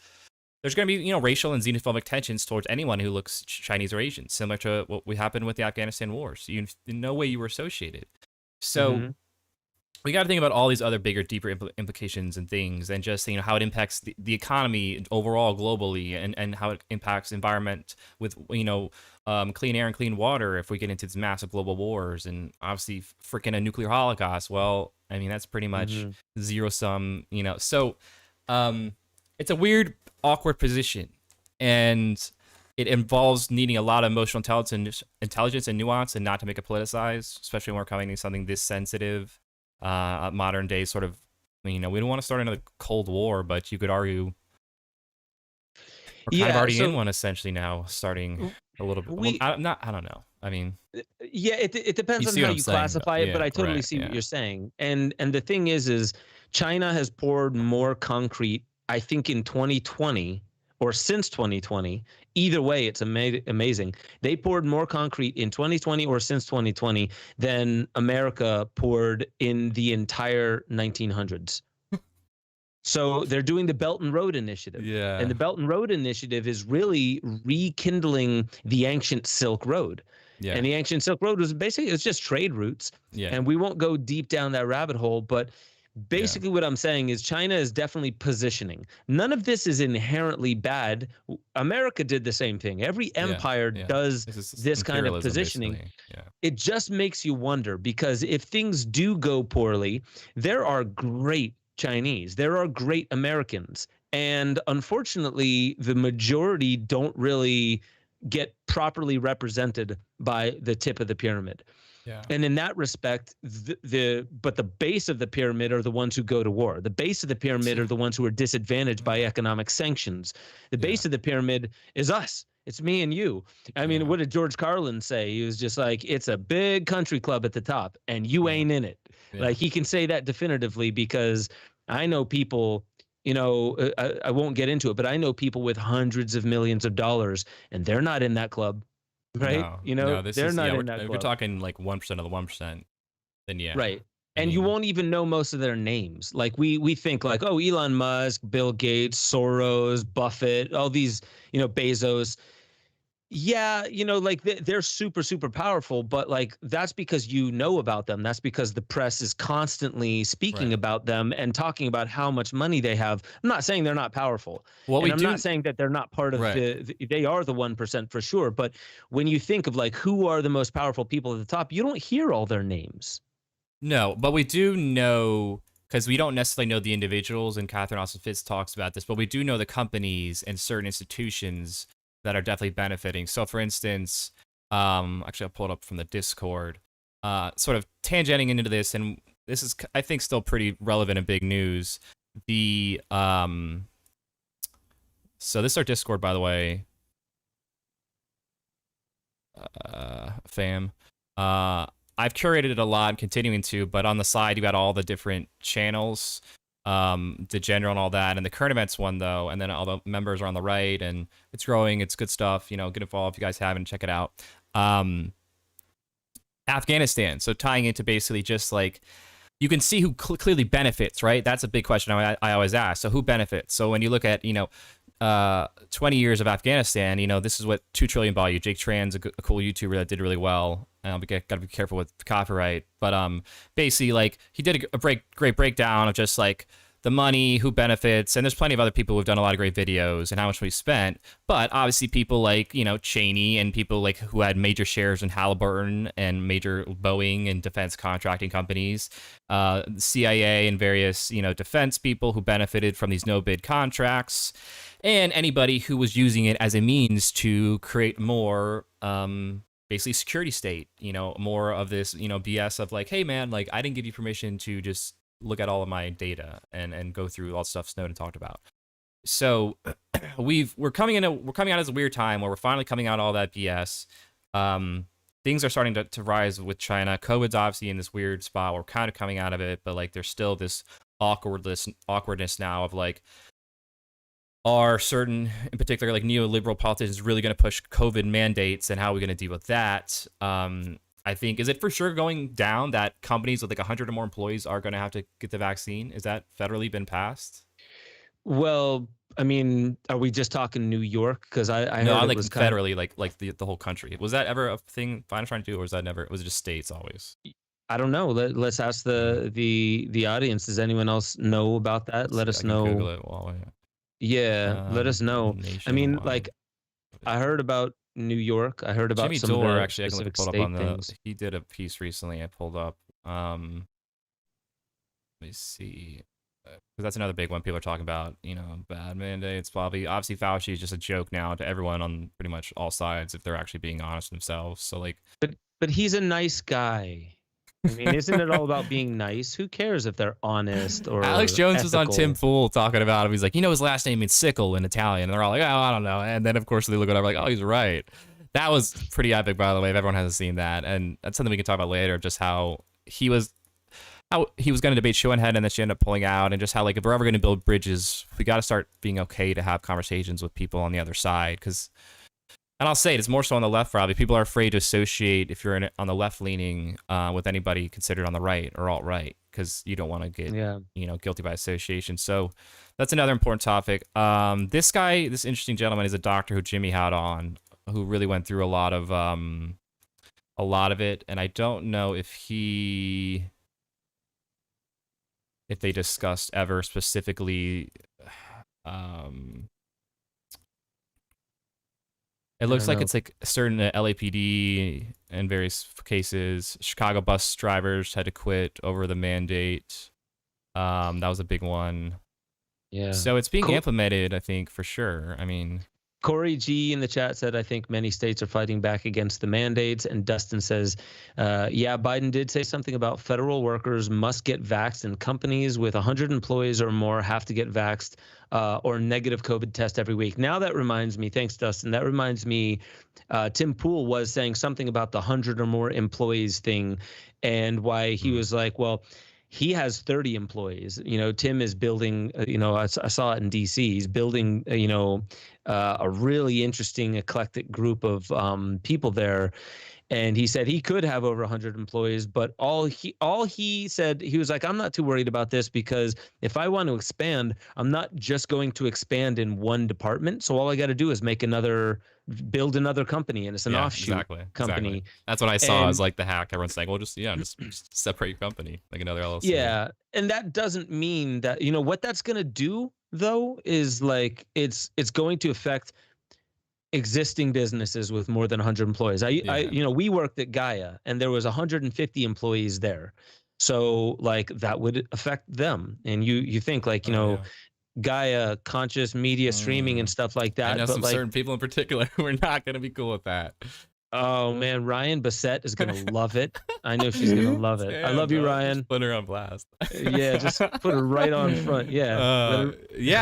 there's going to be, racial and xenophobic tensions towards anyone who looks Chinese or Asian, similar to what happened with the Afghanistan war. So in no way you were associated. So we got to think about all these other bigger, deeper implications and things, and just how it impacts the economy overall globally, and how it impacts environment with clean air and clean water if we get into these massive global wars, and obviously freaking a nuclear holocaust. Well, I mean that's pretty much zero sum. So it's a weird, awkward position, and it involves needing a lot of emotional intelligence and nuance, and not to make it politicized, especially when we're coming to something this sensitive. Modern day sort of, we don't want to start another Cold War, but you could argue we're kind of already in one essentially now, starting a little bit. I don't know. I mean, it depends on how you classify it, but I totally see what you're saying. And the thing is China has poured more concrete, I think, in 2020 or since 2020. Either way, it's amazing. They poured more concrete in 2020 or since 2020 than America poured in the entire 1900s. So they're doing the Belt and Road Initiative. Yeah. And the Belt and Road Initiative is really rekindling the ancient Silk Road. Yeah. And the ancient Silk Road was basically, it's just trade routes. Yeah. And we won't go deep down that rabbit hole, but basically what I'm saying is China is definitely positioning. None of this is inherently bad. America did the same thing. Every empire does this kind of positioning. Yeah. It just makes you wonder, because if things do go poorly, there are great Chinese, there are great Americans, and unfortunately the majority don't really get properly represented by the tip of the pyramid. Yeah. And in that respect, but the base of the pyramid are the ones who go to war. The base of the pyramid are the ones who are disadvantaged by economic sanctions. The base of the pyramid is us. It's me and you. I mean, what did George Carlin say? He was just like, it's a big country club at the top and you ain't in it. Yeah. Like, he can say that definitively, because I know people, you know, I won't get into it, but I know people with hundreds of millions of dollars and they're not in that club. Right? No, you know, they're not in that club. If we're talking like 1% of the 1%, then yeah. Right. And you won't even know most of their names. Like we think like, oh, Elon Musk, Bill Gates, Soros, Buffett, all these, you know, Bezos. Yeah, you know, like they're super, super powerful, but like that's because you know about them. That's because the press is constantly speaking about them and talking about how much money they have. I'm not saying they're not powerful. I'm not saying that they're not part of they are the 1% for sure. But when you think of like who are the most powerful people at the top, you don't hear all their names. No, but we do know, because we don't necessarily know the individuals, and Catherine Austin Fitz talks about this, but we do know the companies and certain institutions that are definitely benefiting. So for instance, actually I'll pull it up from the Discord, sort of tangenting into this, and this is, I think, still pretty relevant and big news. The, so this is our Discord, by the way, fam. I've curated it a lot, I'm continuing to, but on the side, you got all the different channels, the general and all that, and the current events one though, and then all the members are on the right, and it's growing, it's good stuff, you know, get involved if you guys haven't, check it out. Afghanistan, so tying into basically just like, you can see who clearly benefits, right? That's a big question I always ask. So who benefits? So when you look at, you know, 20 years of Afghanistan, you know, this is what 2 trillion bought you. Jake Tran's a cool YouTuber that did really well. Gotta be careful with the copyright, but basically, like, he did a great breakdown of just like the money, who benefits, and there's plenty of other people who've done a lot of great videos and how much we spent. But obviously, people like, you know, Cheney and people like who had major shares in Halliburton and major Boeing and defense contracting companies, CIA and various, you know, defense people who benefited from these no bid contracts, and anybody who was using it as a means to create more basically security state, you know, more of this, you know, BS of like, hey man, like, I didn't give you permission to just look at all of my data and go through all the stuff Snowden talked about. So we're coming out as a weird time where we're finally coming out all that BS. Things are starting to rise with China. COVID's obviously in this weird spot. We're kind of coming out of it, but like there's still this awkwardness now of like, are certain, in particular, like neoliberal politicians really going to push COVID mandates, and how are we going to deal with that? I think, is it for sure going down that companies with like 100 or more employees are going to have to get the vaccine? Is that federally been passed? Well, I mean, are we just talking New York? Because I no, heard like it was federally, like the whole country. Was that ever a thing Biden's trying to do, or was that never? Was it just states always? I don't know. Let's ask the audience. Does anyone else know about that? Let us know. Google it while Yeah, let us know. I mean, like, I heard about New York. I heard about Jimmy some Dore, of the actually, I can specific pull up state on things. he did a piece recently I pulled up. Let me see. Because that's another big one people are talking about, you know, bad mandates. Obviously, Fauci is just a joke now to everyone on pretty much all sides if they're actually being honest themselves. So, like, but he's a nice guy. I mean, isn't it all about being nice? Who cares if they're honest or Alex Jones was on ethical? Tim Pool talking about him. He's like, you know, his last name means sickle in Italian. And they're all like, oh, I don't know. And then, of course, they look at it like, oh, he's right. That was pretty epic, by the way, if everyone hasn't seen that. And that's something we can talk about later, just how he was how he was going to debate Schoenhead and then she ended up pulling out, and just how, like, if we're ever going to build bridges, we got to start being okay to have conversations with people on the other side. Because, and I'll say it's more so on the left, Robbie. People are afraid to associate, if you're on the left leaning, with anybody considered on the right or alt-right, because you don't want to get, guilty by association. So that's another important topic. This interesting gentleman is a doctor who Jimmy had on, who really went through a lot of it. And I don't know if they discussed ever specifically, it looks like it's like certain LAPD in various cases. Chicago bus drivers had to quit over the mandate. That was a big one. Yeah. So it's being implemented, I think, for sure. I mean, Corey G in the chat said, I think many states are fighting back against the mandates. And Dustin says, yeah, Biden did say something about federal workers must get vaxxed, and companies with 100 employees or more have to get vaxxed or negative COVID test every week. Now that reminds me, thanks, Dustin. That reminds me, Tim Pool was saying something about the 100 or more employees thing, and why he was like, well, he has 30 employees. Tim is building, I saw it in DC. He's building, a really interesting eclectic group of people there. And he said he could have over 100 employees, but all he said, he was like, I'm not too worried about this, because if I want to expand, I'm not just going to expand in one department. So all I got to do is build another company, and it's an offshoot company. Exactly. That's what I saw as like the hack. Everyone's saying, well, just separate your company, like another LLC. Yeah. And that doesn't mean that, what that's going to do though, is like, it's going to affect existing businesses with more than 100 employees. We worked at Gaia, and there was 150 employees there. So like that would affect them. And you think like, Gaia, conscious media streaming and stuff like that. I know some certain people in particular who are not going to be cool with that. Oh man, Ryan Bassett is gonna love it. I know she's gonna love it. Damn, I love you, Ryan. Just put her on blast. Yeah, just put her right on front. Yeah,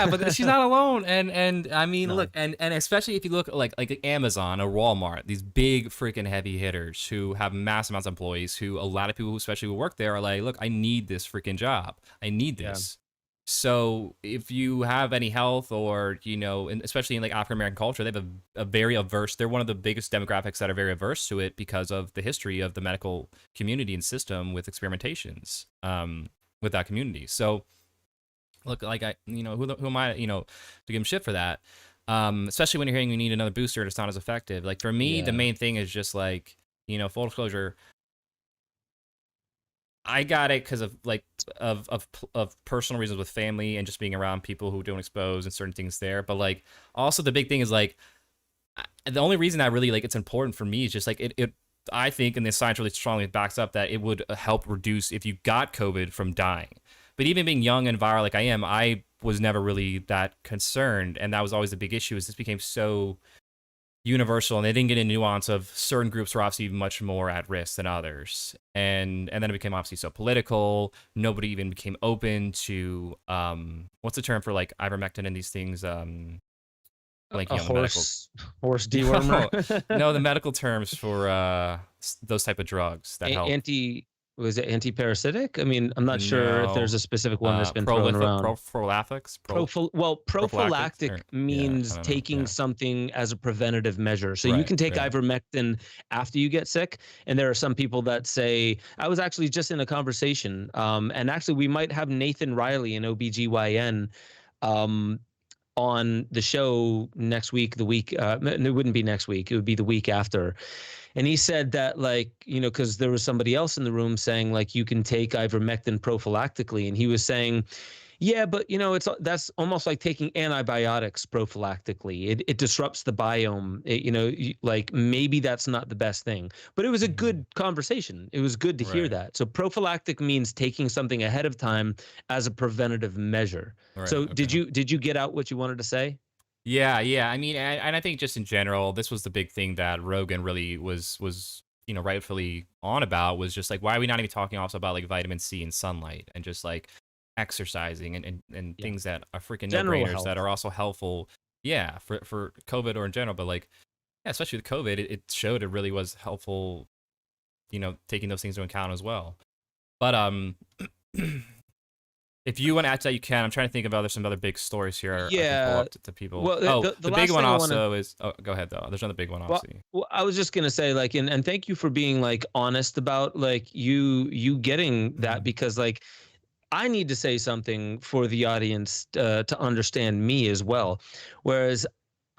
but she's not alone. And I mean, look, and especially if you look like Amazon or Walmart, these big freaking heavy hitters who have massive amounts of employees, who a lot of people, especially who work there, are like, look, I need this freaking job. I need this. So if you have any health, or and especially in like African American culture, they have a very averse. They're one of the biggest demographics that are very averse to it, because of the history of the medical community and system with experimentations with that community. So look, like who am I to give him shit for that? Especially when you're hearing you need another booster and it's not as effective. Like for me, the main thing is just like full disclosure. I got it because of like of personal reasons with family and just being around people who don't expose and certain things there. But like also the big thing is like the only reason I really like it's important for me is just like it I think, and the science really strongly backs up, that it would help reduce if you got COVID from dying. But even being young and viral like I am, I was never really that concerned, and that was always the big issue. Is this became so universal, and they didn't get a nuance of certain groups were obviously much more at risk than others, and then it became obviously so political. Nobody even became open to what's the term for like ivermectin and these things, like horse dewormer. No, the medical terms for those type of drugs that help. Was it anti-parasitic? I mean, I'm not sure if there's a specific one that's been thrown around. Prophylactics? Prophylactic means taking something as a preventative measure. So you can take ivermectin after you get sick. And there are some people that say, I was actually just in a conversation, and actually we might have Nathan Riley, an OBGYN, on the show next week, it wouldn't be next week, it would be the week after. And he said that, like, because there was somebody else in the room saying, like, you can take ivermectin prophylactically. And he was saying, yeah, but, that's almost like taking antibiotics prophylactically. It disrupts the biome. Like maybe that's not the best thing. But it was a good conversation. It was good to hear that. So prophylactic means taking something ahead of time as a preventative measure. So did you get out what you wanted to say? Yeah. I mean, and I think just in general, this was the big thing that Rogan really was rightfully on about, was just like, why are we not even talking also about like vitamin C and sunlight and just like exercising and things that are freaking no-brainers that are also helpful, for COVID or in general. But like, especially with COVID, it showed it really was helpful, taking those things into account as well. But If you want to add to that, you can. I'm trying to think of there's some other big stories here. I can pull up to people. Well, the big one also is. Oh, go ahead though. There's another big one, obviously. Well, I was just gonna say, like, and thank you for being like honest about like you getting that, because like I need to say something for the audience to understand me as well. Whereas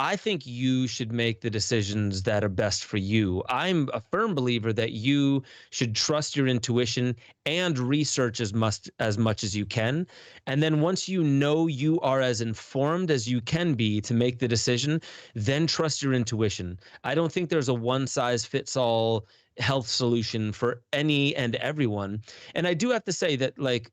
I think you should make the decisions that are best for you. I'm a firm believer that you should trust your intuition and research as much as you can. And then once you know you are as informed as you can be to make the decision, then trust your intuition. I don't think there's a one size fits all health solution for any and everyone. And I do have to say that, like,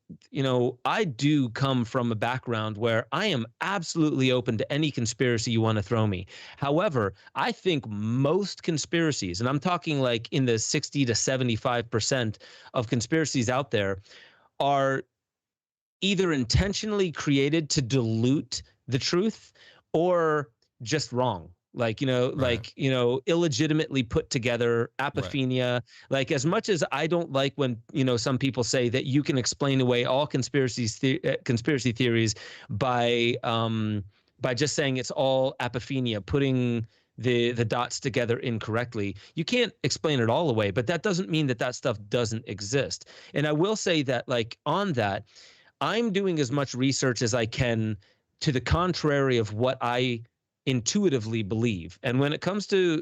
I do come from a background where I am absolutely open to any conspiracy you want to throw me. However, I think most conspiracies, and I'm talking like in the 60 to 75% of conspiracies out there, are either intentionally created to dilute the truth or just wrong. Like, illegitimately put together, apophenia. Right. Like, as much as I don't like when, some people say that you can explain away all conspiracy theories by just saying it's all apophenia, putting the dots together incorrectly. You can't explain it all away, but that doesn't mean that stuff doesn't exist. And I will say that, like, on that, I'm doing as much research as I can to the contrary of what I intuitively believe. And when it comes to,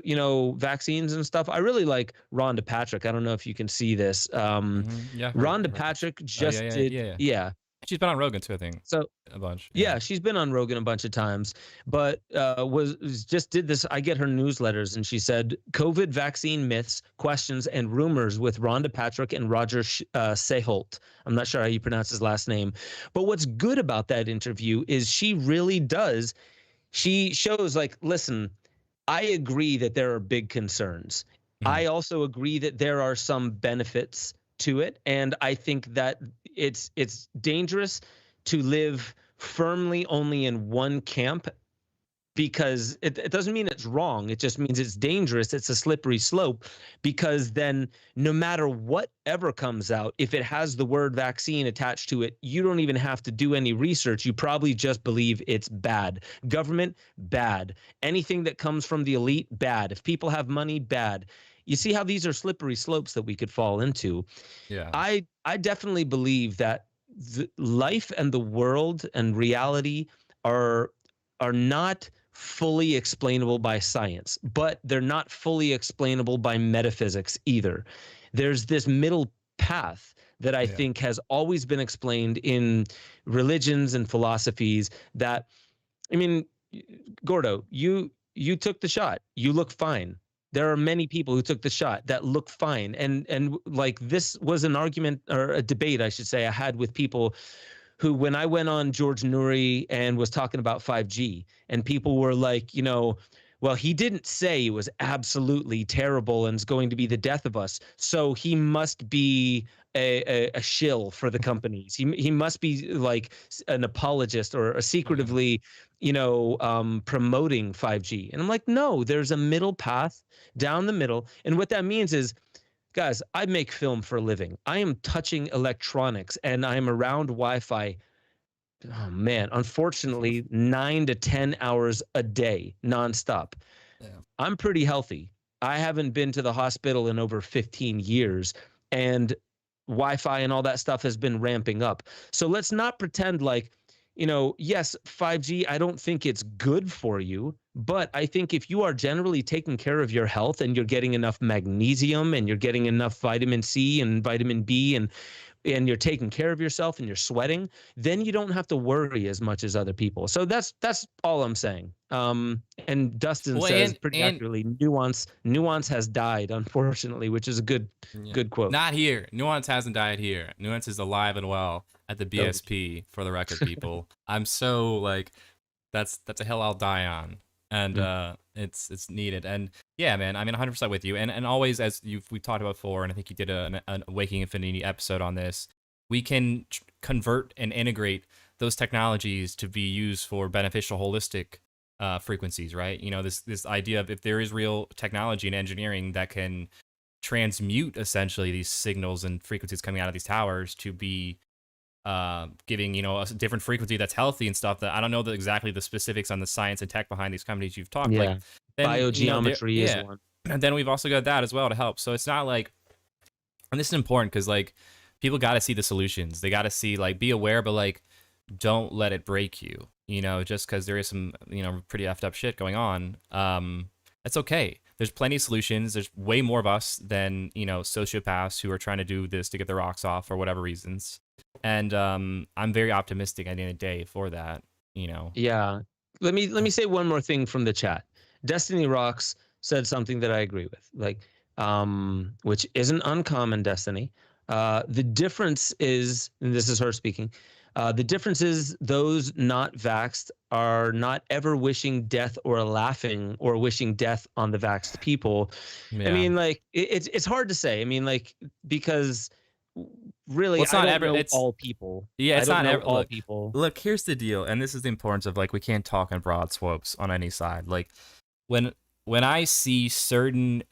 vaccines and stuff, I really like Rhonda Patrick. I don't know if you can see this. Rhonda Patrick just did. Yeah. She's been on Rogan too, I think. So a bunch. Yeah, she's been on Rogan a bunch of times, but did this. I get her newsletters, and she said COVID vaccine myths, questions, and rumors with Rhonda Patrick and Roger Seholt. I'm not sure how you pronounce his last name, but what's good about that interview is she really does. She shows, like, listen, I agree that there are big concerns. I also agree that there are some benefits to it. And I think that it's dangerous to live firmly only in one camp, because it doesn't mean it's wrong. It just means it's dangerous. It's a slippery slope, because then no matter whatever comes out, if it has the word vaccine attached to it, you don't even have to do any research. You probably just believe it's bad. Government, bad. Anything that comes from the elite, bad. If people have money, bad. You see how these are slippery slopes that we could fall into? Yeah. I definitely believe that life and the world and reality are not fully explainable by science, but they're not fully explainable by metaphysics either. There's this middle path that I think has always been explained in religions and philosophies that, I mean, Gordo, you took the shot. You look fine. There are many people who took the shot that look fine. And like, this was an argument, or a debate, I should say, I had with people who, when I went on George Noory and was talking about 5G, and people were like, well, he didn't say it was absolutely terrible and is going to be the death of us, so he must be a shill for the companies. He must be like an apologist or secretively, promoting 5G. And I'm like, no, there's a middle path down the middle. And what that means is, guys, I make film for a living. I am touching electronics, and I'm around Wi-Fi. Oh man, unfortunately, 9 to 10 hours a day, nonstop. Yeah. I'm pretty healthy. I haven't been to the hospital in over 15 years, and Wi-Fi and all that stuff has been ramping up. So let's not pretend like, yes, 5G, I don't think it's good for you, but I think if you are generally taking care of your health and you're getting enough magnesium and you're getting enough vitamin C and vitamin B, and you're taking care of yourself and you're sweating, then you don't have to worry as much as other people. So that's all I'm saying. And Dustin says pretty accurately, nuance has died, unfortunately, which is a good quote. Not here. Nuance hasn't died here. Nuance is alive and well at the BSP, for the record, people. I'm so, like, that's a hill I'll die on. And it's needed. And yeah, man, I mean, 100% with you. And always, as we've talked about before, and I think you did a Waking Infinity episode on this, we can convert and integrate those technologies to be used for beneficial, holistic frequencies, right? This idea of, if there is real technology and engineering that can transmute essentially these signals and frequencies coming out of these towers to be giving, a different frequency that's healthy and stuff, that I don't know exactly the specifics on the science and tech behind these companies you've talked. Yeah. Like, then, biogeometry is one. And then we've also got that as well to help. So it's not like, and this is important because like people got to see the solutions. They got to see, like, be aware, but like don't let it break you, just because there is some, pretty effed up shit going on. That's okay. There's plenty of solutions. There's way more of us than, sociopaths who are trying to do this to get their rocks off for whatever reasons. And I'm very optimistic at the end of the day for that, Yeah. Let me say one more thing from the chat. Destiny Rocks said something that I agree with, like, which isn't uncommon, Destiny. The difference is, and this is her speaking, the difference is those not vaxxed are not ever wishing death or laughing or wishing death on the vaxxed people. Yeah. I mean, like, it's hard to say. I mean, like, because really, it's not ever all people. Yeah, it's not all people. Look, here's the deal, and this is the importance of, like, we can't talk in broad swopes on any side. Like, when I see certain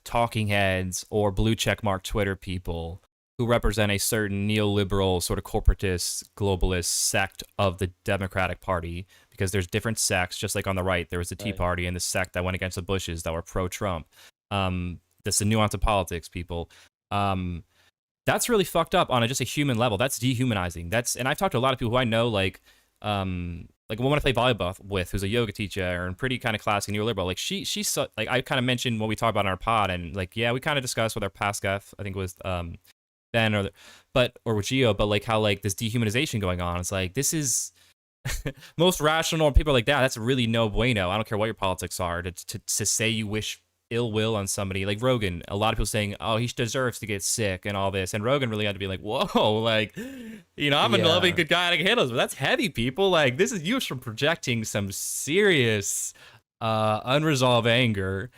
talking heads or blue checkmark Twitter people who represent a certain neoliberal sort of corporatist globalist sect of the Democratic Party, because there's different sects, just like on the right there was the Tea Party and the sect that went against the Bushes that were pro-Trump. That's the nuance of politics, people. That's really fucked up on just a human level. That's dehumanizing. And I've talked to a lot of people who I know, like one I play volleyball with, who's a yoga teacher and pretty kind of classic neoliberal. Like she's like, I kind of mentioned what we talked about in our pod, and like, yeah, we kind of discussed with our past guest, I think it was Ben or with Gio, but like how like this dehumanization going on. It's like, this is most rational people are like, that's really no bueno. I don't care what your politics are to say you wish ill will on somebody. Like Rogan, a lot of people saying, oh, he deserves to get sick and all this, and Rogan really had to be like, whoa, like, I'm a loving good guy, I can handle this, but that's heavy, people. Like, this is you from projecting some serious unresolved anger,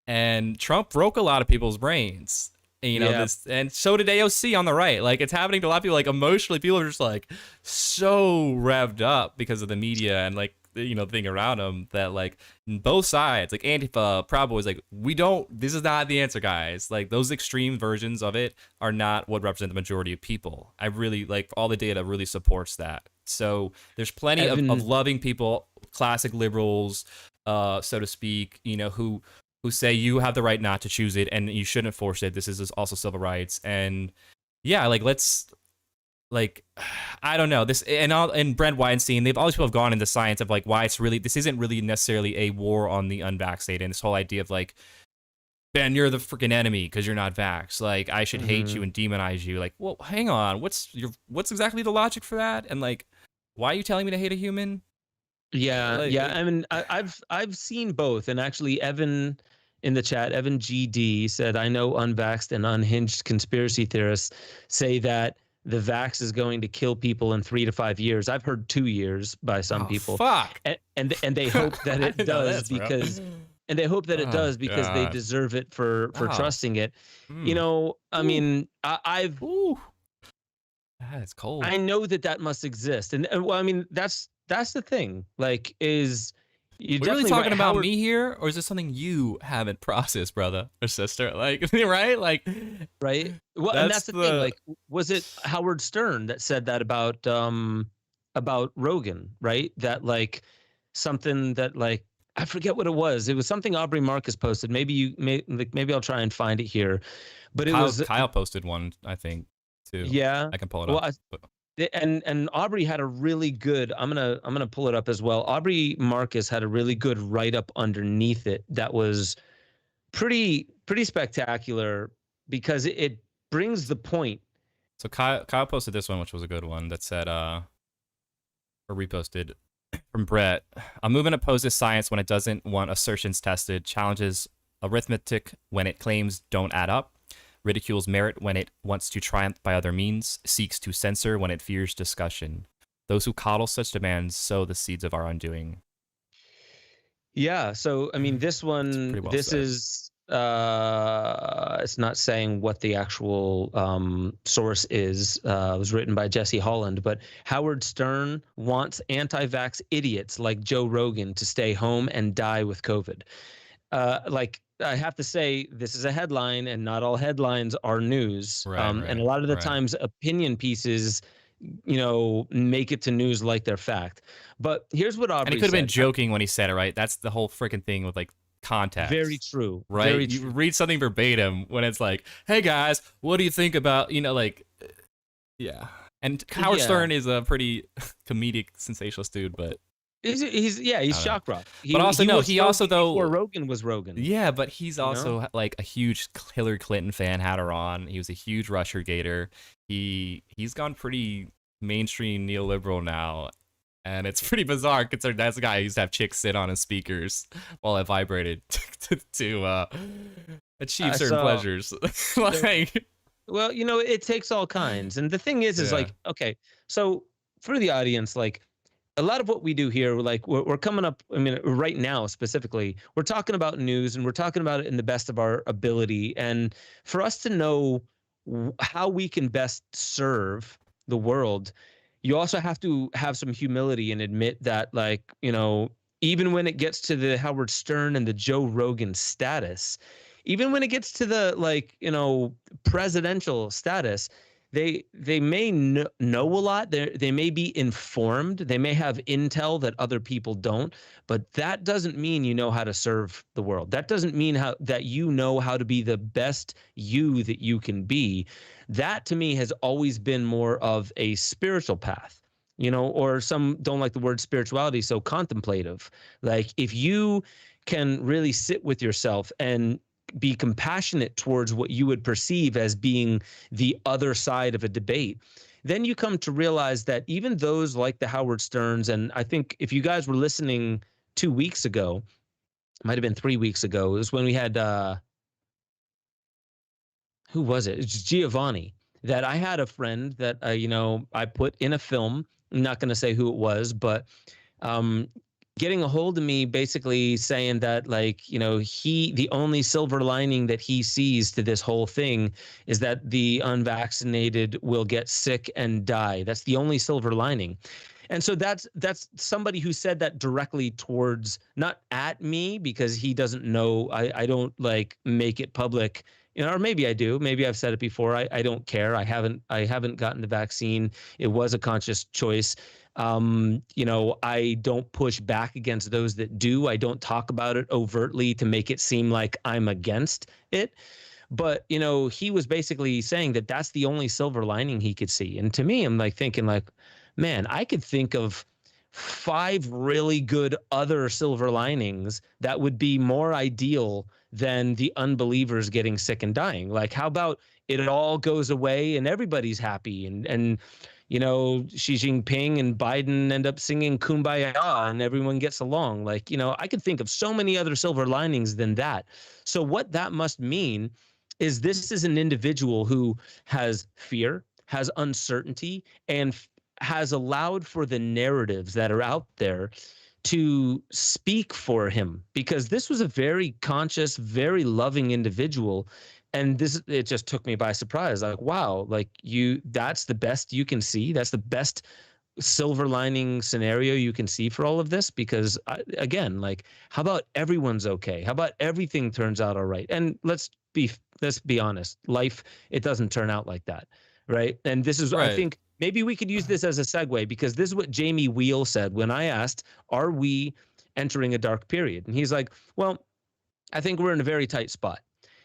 and Trump broke a lot of people's brains. This, and so did AOC on the right. Like, it's happening to a lot of people. Like, emotionally, people are just like so revved up because of the media and like thing around them, that like both sides, like Antifa, Proud Boys, like, this is not the answer, guys. Like, those extreme versions of it are not what represent the majority of people. I really, like, all the data really supports that. So there's plenty of loving people, classic liberals, so to speak, who say you have the right not to choose it and you shouldn't force it. This is also civil rights. And yeah, like, let's, like, I don't know, this and Brent Weinstein, all these people have gone into science of like why this isn't really necessarily a war on the unvaccinated, and this whole idea of like, Ben, you're the freaking enemy because you're not vaxxed. Like, I should hate you and demonize you. Like, well, hang on, what's exactly the logic for that? And like, why are you telling me to hate a human? Yeah, like, yeah. I mean, I've seen both, and actually, Evan in the chat, Evan GD said, I know unvaxxed and unhinged conspiracy theorists say that the vax is going to kill people in 3 to 5 years. I've heard 2 years by some people. Fuck. And they hope that it does because and they hope that it does because they deserve it for trusting it. I mean, I've it's cold. I know that must exist. And well, I mean, that's the thing. Like, is you're really talking about me here, or is this something you haven't processed, brother or sister? Like, right? Like, right. Well, and that's the thing. Like, was it Howard Stern that said that about Rogan, right? That like something that like, I forget what it was. It was something Aubrey Marcus posted. Maybe I'll try and find it here. But Kyle posted one, I think, too. Yeah, I can pull it up. And Aubrey had a really good, I'm gonna pull it up as well. Aubrey Marcus had a really good write-up underneath it that was pretty spectacular because it brings the point. So Kyle posted this one, which was a good one, that said, or reposted from Brett. A movement opposes science when it doesn't want assertions tested, challenges arithmetic when it claims don't add up, ridicules merit when it wants to triumph by other means, seeks to censor when it fears discussion. Those who coddle such demands sow the seeds of our undoing. Yeah, so I mean, this one, is it's not saying what the actual source is. It was written by Jesse Holland, but Howard Stern wants anti-vax idiots like Joe Rogan to stay home and die with COVID. Like, I have to say, this is a headline, and not all headlines are news. Right, and a lot of the times, opinion pieces make it to news like they're fact. But here's what Aubrey said. And he could have been joking when he said it, right? That's the whole freaking thing with like context. Very true. Right? Very you true. read something verbatim when it's like, hey guys, what do you think about, yeah. And Howard Stern is a pretty comedic, sensationalist dude, but he's shock rock. But also, he also though before Rogan was Rogan. Yeah, but he's also like a huge Hillary Clinton fan. Had her on. He was a huge Russiagator. He's gone pretty mainstream neoliberal now, and it's pretty bizarre considering that's the guy who used to have chicks sit on his speakers while it vibrated to achieve certain pleasures. Like. Well, it takes all kinds. And the thing is like, okay, so for the audience, like a lot of what we do here, like we're coming up, right now specifically, we're talking about news and we're talking about it in the best of our ability. And for us to know how we can best serve the world, you also have to have some humility and admit that, like, even when it gets to the Howard Stern and the Joe Rogan status, even when it gets to the presidential status, they may know a lot. They may be informed. They may have intel that other people don't. But that doesn't mean you know how to serve the world. That doesn't mean that you know how to be the best you that you can be. That to me has always been more of a spiritual path. Or some don't like the word spirituality, so contemplative. Like if you can really sit with yourself and be compassionate towards what you would perceive as being the other side of a debate, then you come to realize that even those like the Howard Sterns, and I think if you guys were listening 2 weeks ago, it might have been 3 weeks ago, it was when we had, who was it? It's Giovanni, that I had a friend that, I put in a film. I'm not going to say who it was, but getting a hold of me basically saying that, like, the only silver lining that he sees to this whole thing is that the unvaccinated will get sick and die. That's the only silver lining. And so that's somebody who said that directly towards, not at me, because he doesn't know. I don't like make it public, or maybe I do. Maybe I've said it before. I don't care. I haven't gotten the vaccine. It was a conscious choice. I don't push back against those that do. I don't talk about it overtly to make it seem like I'm against it. But, he was basically saying that that's the only silver lining he could see. And to me, I'm like thinking like, man, I could think of 5 really good other silver linings that would be more ideal than the unbelievers getting sick and dying. Like, how about it all goes away and everybody's happy and Xi Jinping and Biden end up singing Kumbaya and everyone gets along. Like, I could think of so many other silver linings than that. So what that must mean is this is an individual who has fear, has uncertainty, and has allowed for the narratives that are out there to speak for him, because this was a very conscious, very loving individual. And it just took me by surprise. Like, wow, like that's the best you can see. That's the best silver lining scenario you can see for all of this. Because again, like, how about everyone's okay? How about everything turns out all right? And let's be honest, life, it doesn't turn out like that. Right. And this is, right. I think maybe we could use this as a segue, because this is what Jamie Wheel said when I asked, are we entering a dark period? And he's like, well, I think we're in a very tight spot.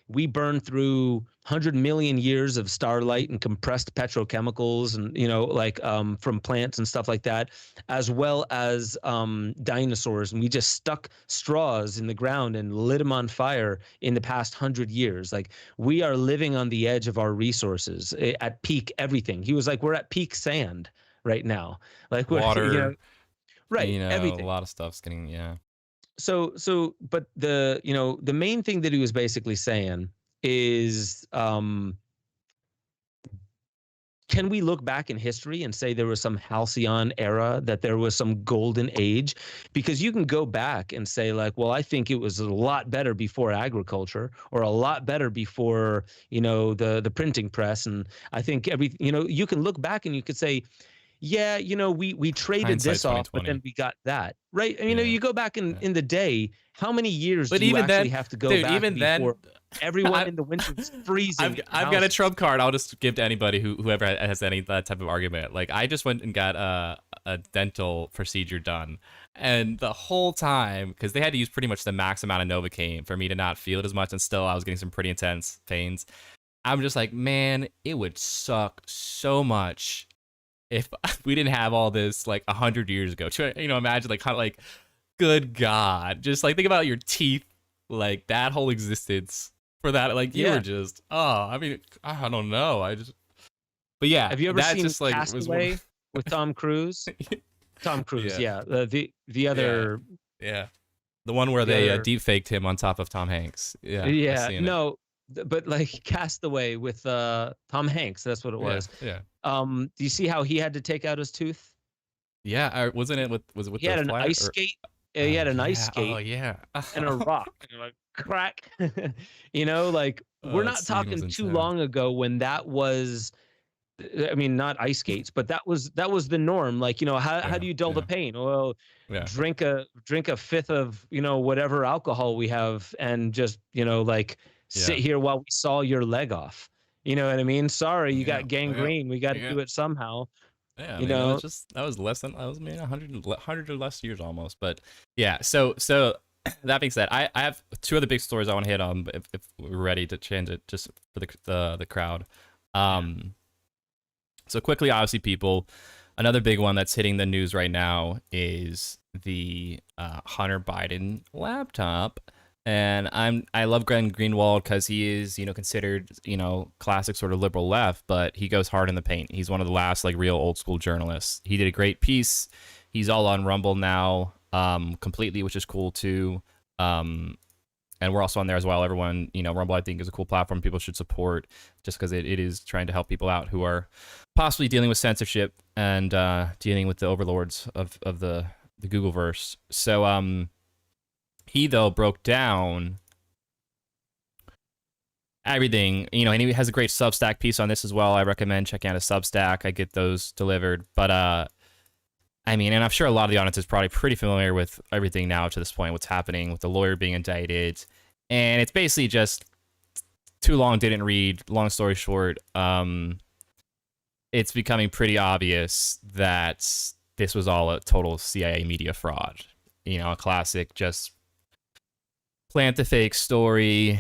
We burn through 100 million years of starlight and compressed petrochemicals and, from plants and stuff like that, as well as dinosaurs. And we just stuck straws in the ground and lit them on fire in the past 100 years. Like, we are living on the edge of our resources at peak everything. He was like, we're at peak sand right now. Like, water, right. Everything. A lot of stuff's getting, yeah. So, but the main thing that he was basically saying is, can we look back in history and say there was some halcyon era, that there was some golden age? Because you can go back and say, like, well, I think it was a lot better before agriculture, or a lot better before, the printing press. And I think you can look back and you could say, yeah, we traded Hindsight this off, but 2020. then we got that, right? And, you go back in the day, how many years But do you even actually then, have to go dude, back even before everyone I- in the winter is freezing? I've got a trump card. I'll just give to anybody whoever has that type of argument. Like, I just went and got a dental procedure done, and the whole time, because they had to use pretty much the max amount of Novocaine for me to not feel it as much, and still I was getting some pretty intense pains. I'm just like, man, it would suck so much if we didn't have all this like 100 years ago. Imagine like kind of like, good God, just like think about your teeth, like that whole existence for that. Like you were just, I mean, I don't know. But yeah. Have you ever seen just, like, Castaway with Tom Cruise? Tom Cruise, the other, yeah, the one where they deep faked him on top of Tom Hanks. Yeah, no. But like Castaway with Tom Hanks, that's what it was. Yeah. Do you see how he had to take out his tooth? Yeah, wasn't it with he had an ice skate? He had an ice skate. Oh yeah, and a rock, and like crack. We're not talking too long ago when that was. I mean, not ice skates, but that was the norm. Like, how do you dull the pain? Well, drink a fifth of whatever alcohol we have, and just sit here while we saw your leg off. You know what I mean? Sorry, you got gangrene. We got to do it somehow. Yeah, that was less than 100 or less years almost. But yeah, so that being said, I have two other big stories I want to hit on if we're ready to change it just for the crowd. So quickly, obviously, people, another big one that's hitting the news right now is the Hunter Biden laptop. And I love Glenn Greenwald because he is, considered, classic sort of liberal left, but he goes hard in the paint. He's one of the last like real old school journalists. He did a great piece. He's all on Rumble now, completely, which is cool too. And we're also on there as well. Everyone, Rumble I think is a cool platform people should support just because it is trying to help people out who are possibly dealing with censorship and dealing with the overlords of the Googleverse. So he, though, broke down everything, and he has a great Substack piece on this as well. I recommend checking out a Substack. I get those delivered. But, I mean, and I'm sure a lot of the audience is probably pretty familiar with everything now to this point, what's happening with the lawyer being indicted. And it's basically just too long, didn't read. Long story short, it's becoming pretty obvious that this was all a total CIA media fraud. A classic just plant the fake story,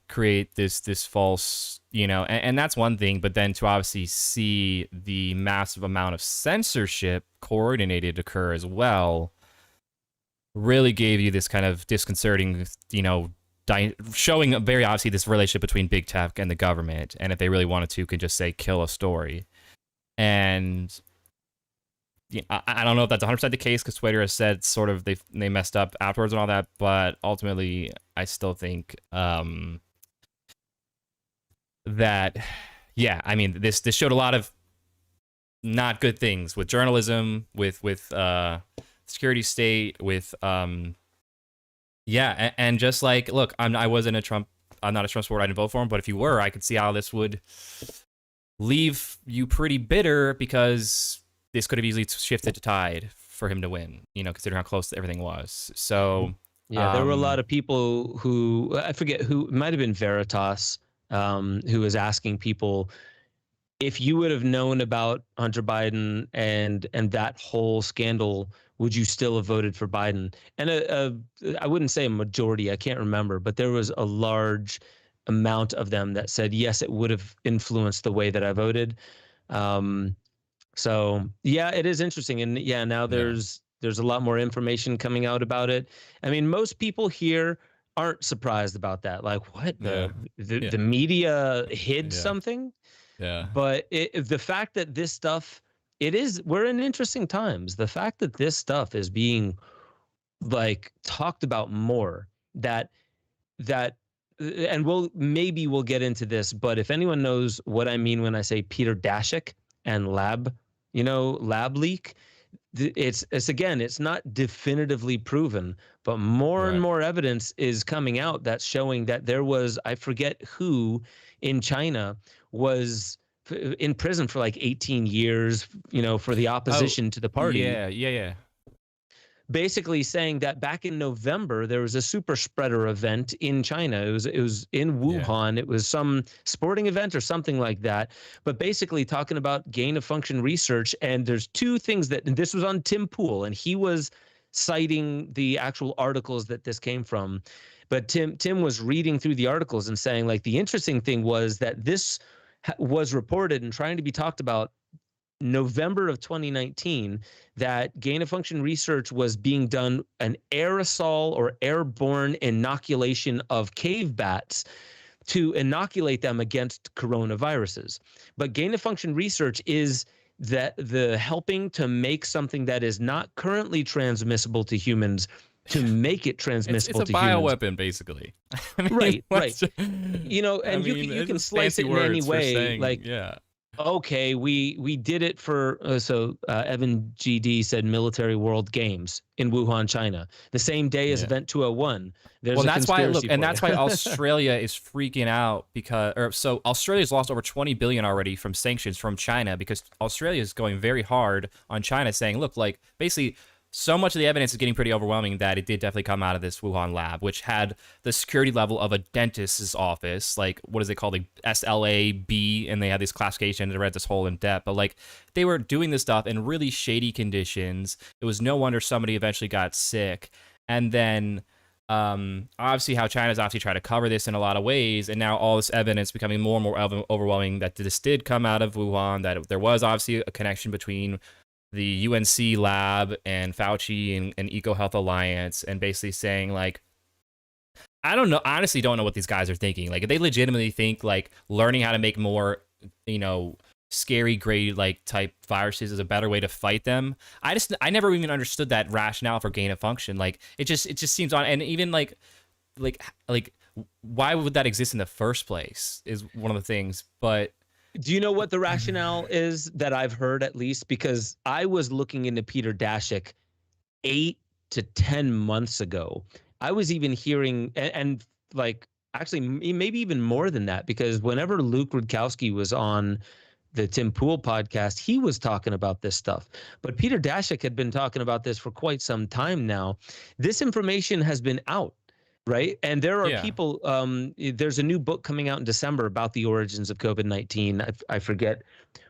create this false, and that's one thing, but then to obviously see the massive amount of censorship coordinated occur as well really gave you this kind of disconcerting, showing very obviously this relationship between big tech and the government, and if they really wanted to, could just say kill a story. And I don't know if that's 100% the case because Twitter has said sort of they messed up afterwards and all that, but ultimately I still think that, I mean, this showed a lot of not good things with journalism, with security state, with and just like, look, I'm not a Trump supporter. I didn't vote for him, but if you were, I could see how this would leave you pretty bitter because this could have easily shifted to tide for him to win, considering how close everything was. So there were a lot of people who, I forget who, it might have been Veritas, who was asking people, if you would have known about Hunter Biden and that whole scandal, would you still have voted for Biden? And I wouldn't say a majority, I can't remember, but there was a large amount of them that said, yes, it would have influenced the way that I voted. So it is interesting. And now there's a lot more information coming out about it. I mean, most people here aren't surprised about that. Like, what? The media hid something? Yeah. But the fact that this stuff, we're in interesting times. The fact that this stuff is being like talked about more, that and we'll get into this, but if anyone knows what I mean when I say Peter Daszak and lab leak, it's not definitively proven, but more and more evidence is coming out that's showing that there was, I forget who in China was in prison for like 18 years, for the opposition to the party. Yeah. Basically saying that back in November, there was a super spreader event in China. It was in Wuhan. It was some sporting event or something like that. But basically talking about gain of function research. And there's two things and this was on Tim Pool, and he was citing the actual articles that this came from. But Tim was reading through the articles and saying, like, the interesting thing was that this was reported and trying to be talked about November of 2019, that gain of function research was being done an aerosol or airborne inoculation of cave bats to inoculate them against coronaviruses. But gain of function research is that the helping to make something that is not currently transmissible to humans to make it transmissible to humans. It's a bioweapon, basically. I mean, right. You can slice it in any way. Okay, we did it for Evan GD said Military World Games in Wuhan, China, the same day as Event 201. That's why Australia is freaking out Australia's lost over 20 billion already from sanctions from China, because Australia is going very hard on China, saying, look, like, basically, so much of the evidence is getting pretty overwhelming that it did definitely come out of this Wuhan lab, which had the security level of a dentist's office. Like, what is it called? Like SLA-B, and they had this classification. I read this whole in depth, but like, they were doing this stuff in really shady conditions. It was no wonder somebody eventually got sick. And then obviously how China's obviously tried to cover this in a lot of ways, and now all this evidence becoming more and more overwhelming that this did come out of Wuhan, that there was obviously a connection between the UNC lab and Fauci and EcoHealth Alliance, and basically saying, like, I don't know, honestly don't know what these guys are thinking. Like, if they legitimately think like learning how to make more, scary grade like type viruses is a better way to fight them. I never even understood that rationale for gain of function. Like, it just seems on, and even like why would that exist in the first place is one of the things. But do you know what the rationale is that I've heard, at least? Because I was looking into Peter Daszak 8 to 10 months ago. I was even hearing, and like, actually, maybe even more than that, because whenever Luke Rudkowski was on the Tim Pool podcast, he was talking about this stuff. But Peter Daszak had been talking about this for quite some time now. This information has been out. Right. And there are people, there's a new book coming out in December about the origins of COVID-19. I forget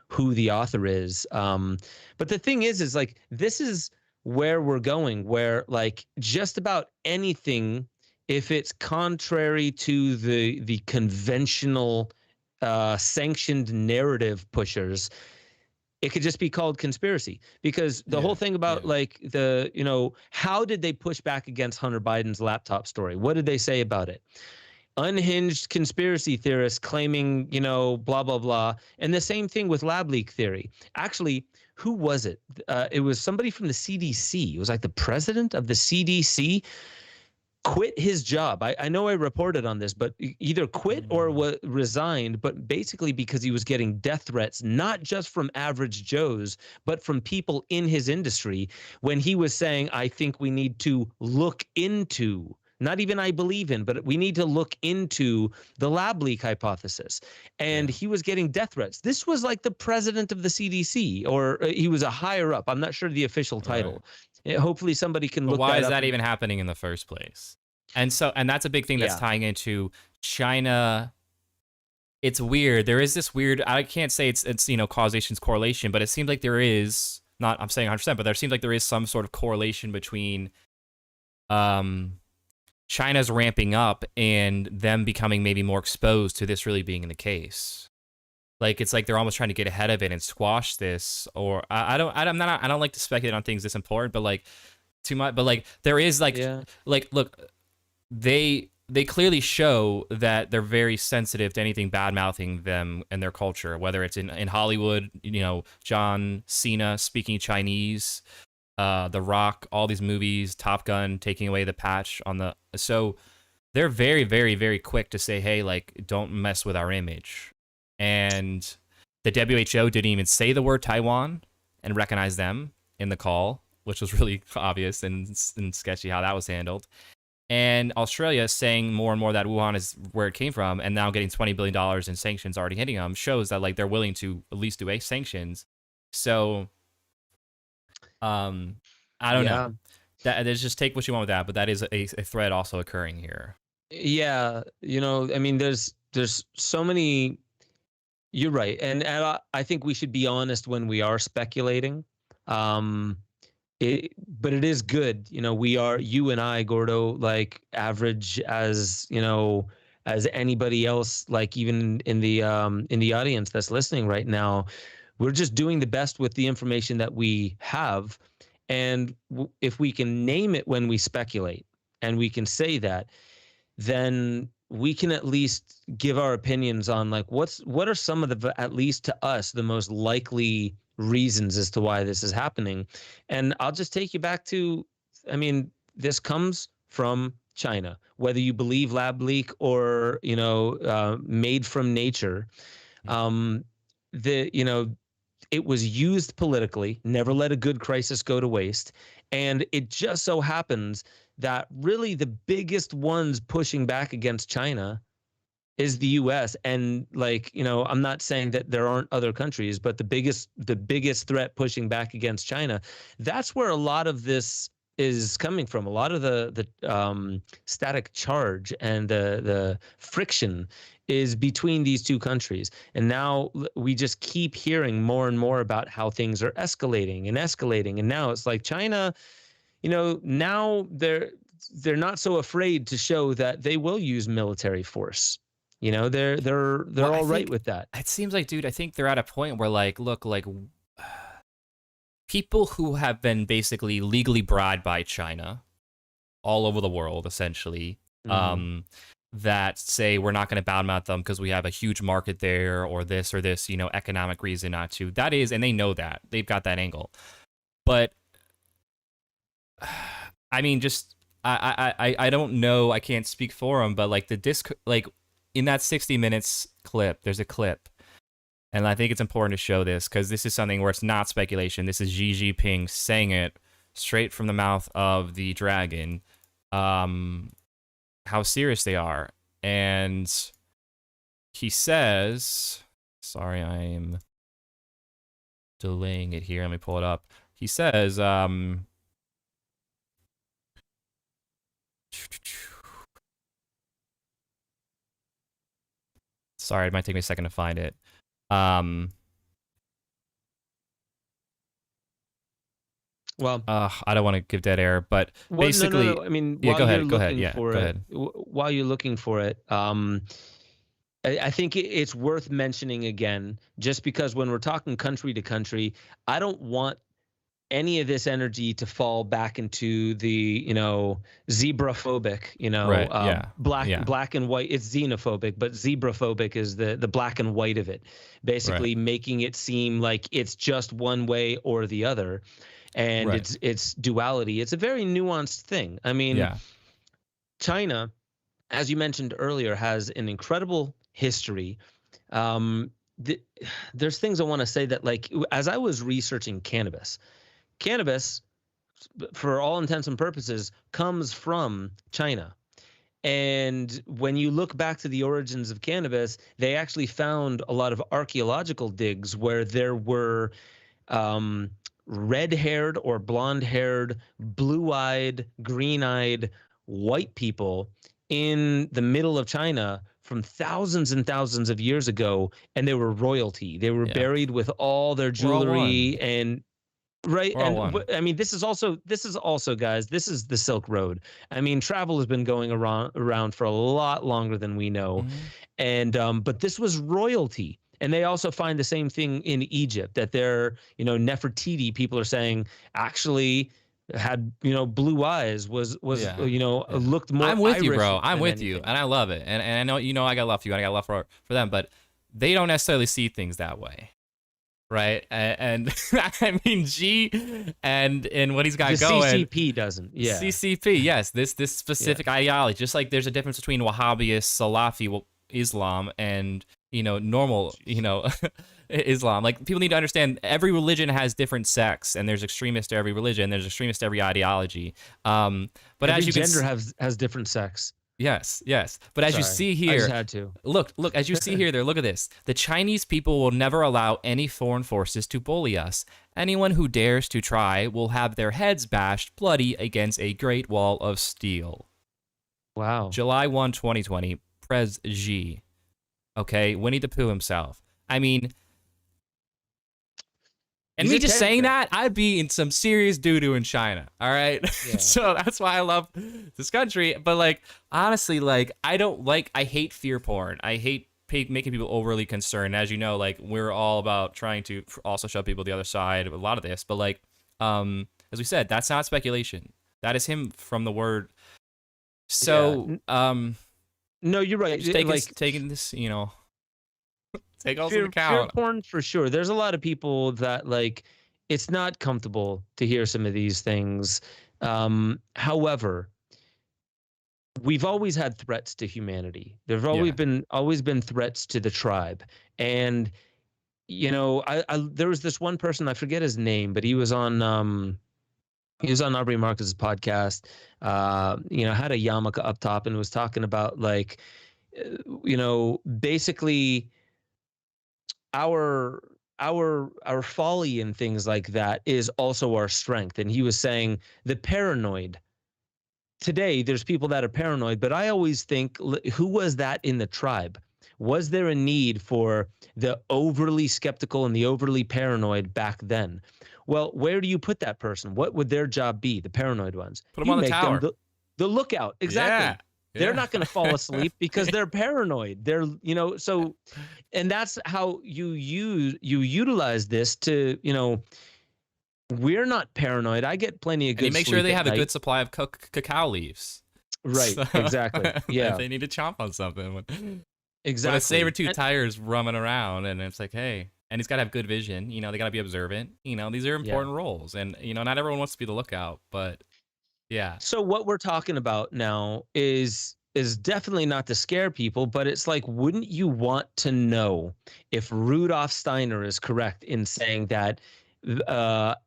who the author is. But the thing is like, this is where we're going, where like just about anything, if it's contrary to the conventional sanctioned narrative pushers, it could just be called conspiracy, because the whole thing about like how did they push back against Hunter Biden's laptop story? What did they say about it? Unhinged conspiracy theorists claiming, blah, blah, blah. And the same thing with lab leak theory. Actually, who was it? It was somebody from the CDC. It was like the president of the CDC quit his job. I know I reported on this, but either quit or resigned, but basically because he was getting death threats, not just from average Joes, but from people in his industry, when he was saying, I think we need to look into, not even I believe in, but we need to look into the lab leak hypothesis. And he was getting death threats. This was like the president of the CDC, or he was a higher up. I'm not sure the official title. Right. Hopefully somebody can look that up. Why is that even happening in the first place? And that's a big thing that's tying into China. It's weird. There is this weird, I can't say it's causation's correlation, but it seems like there is, not I'm saying 100%, but there seems like there is some sort of correlation between China's ramping up and them becoming maybe more exposed to this really being the case. Like, it's like they're almost trying to get ahead of it and squash this, or I don't like to speculate on things this important, but like too much. But like there is like look, they clearly show that they're very sensitive to anything bad mouthing them and their culture, whether it's in Hollywood, John Cena speaking Chinese, The Rock, all these movies, Top Gun taking away the patch on the, so they're very, very, very quick to say, hey, like, don't mess with our image. And the WHO didn't even say the word Taiwan and recognize them in the call, which was really obvious and sketchy how that was handled. And Australia saying more and more that Wuhan is where it came from, and now getting $20 billion in sanctions already hitting them, shows that like they're willing to at least do sanctions. So, I don't know. That there's just take what you want with that, but that is a thread also occurring here. Yeah, I mean, there's so many. You're right, and I think we should be honest when we are speculating. But it is good, you and I, Gordo, like average as as anybody else, like even in the audience that's listening right now. We're just doing the best with the information that we have, and if we can name it when we speculate, and we can say that, then we can at least give our opinions on like what are some of the, at least to us, the most likely reasons as to why this is happening. And I'll just take you back to, I mean, this comes from China, whether you believe lab leak or made from nature. It was used politically. Never let a good crisis go to waste. And it just so happens that really the biggest ones pushing back against China is the US. And I'm not saying that there aren't other countries, but the biggest threat pushing back against China, that's where a lot of this is coming from. A lot of the static charge and the friction is between these two countries. And now we just keep hearing more and more about how things are escalating. And now it's like China, now they're not so afraid to show that they will use military force. They're all right with that. It seems like, dude, I think they're at a point where look, people who have been basically legally bribed by China all over the world, essentially, that say we're not going to badmouth them because we have a huge market there or this, economic reason not to. That is, and they know that. They've got that angle. But, I mean, just, I don't know. I can't speak for them, but in that 60 minutes clip, there's a clip. And I think it's important to show this because this is something where it's not speculation. This is Xi Jinping saying it straight from the mouth of the dragon, how serious they are. And he says, sorry, I'm delaying it here. Let me pull it up. He says, sorry, it might take me a second to find it. Well, I don't want to give dead air, but basically, no. I mean, yeah, go ahead. Yeah, go ahead. While you're looking for it, I think it's worth mentioning again, just because when we're talking country to country, I don't want any of this energy to fall back into the, zebra-phobic, right, black and white. It's xenophobic, but zebra-phobic is the black and white of it, basically making it seem like it's just one way or the other. And it's duality. It's a very nuanced thing. I mean, China, as you mentioned earlier, has an incredible history. There's things I want to say that, as I was researching cannabis, for all intents and purposes, comes from China. And when you look back to the origins of cannabis, they actually found a lot of archaeological digs where there were red-haired or blonde-haired, blue-eyed, green-eyed white people in the middle of China from thousands and thousands of years ago, and they were royalty. They were buried with all their jewelry and I mean, this is also guys, this is the Silk Road. I mean, travel has been going around for a lot longer than we know. And but this was royalty. And they also find the same thing in Egypt, that their, Nefertiti, people are saying, actually had, blue eyes, was looked more I'm with Irish you, bro. I'm with anything. you. And I love it. And I know, I got love for you. And I got love for them, but they don't necessarily see things that way. Right. And I mean, G and what he's got the going. CCP doesn't. Yeah. CCP. Yes. This specific ideology, just like there's a difference between Wahhabi Salafi Islam and normal, Islam. Like, people need to understand every religion has different sects, and there's extremists to every religion, there's extremists to every ideology. But every as you gender has different sex. Yes. But as you see here, I just had to. Look, as you see here, look at this. The Chinese people will never allow any foreign forces to bully us. Anyone who dares to try will have their heads bashed bloody against a great wall of steel. Wow. July 1, 2020, Prez Xi. Okay, Winnie the Pooh himself. I mean, and me just saying that, I'd be in some serious doo-doo in China, all right? Yeah. So that's why I love this country. But, like, honestly, like, I hate fear porn. I hate making people overly concerned. As you know, like, we're all about trying to also show people the other side of a lot of this. But, like, as we said, that's not speculation. That is him from the word. So, no, you're right. Taking this, take all fear, into account. Fear porn for sure. There's a lot of people that, like, it's not comfortable to hear some of these things. However, we've always had threats to humanity. There've always been threats to the tribe. And there was this one person, I forget his name, but he was on Aubrey Marcus's podcast. Had a yarmulke up top and was talking about, like, basically our folly and things like that is also our strength. And he was saying the paranoid. Today, there's people that are paranoid, but I always think, who was that in the tribe? Was there a need for the overly skeptical and the overly paranoid back then? Well, where do you put that person? What would their job be, the paranoid ones? Put them on the tower. The lookout. Exactly. Yeah. They're not going to fall asleep because they're paranoid. They're, so, and that's how you utilize this to, we're not paranoid. I get plenty of good sleep. And you make sure they have a good supply of cacao leaves. Right. Exactly. Yeah. If they need to chomp on something. Exactly. But a saber-tooth tiger is roaming around, and it's like, hey, and he's got to have good vision. They got to be observant. These are important roles, and not everyone wants to be the lookout, but yeah. So what we're talking about now is definitely not to scare people, but it's like, wouldn't you want to know if Rudolf Steiner is correct in saying that after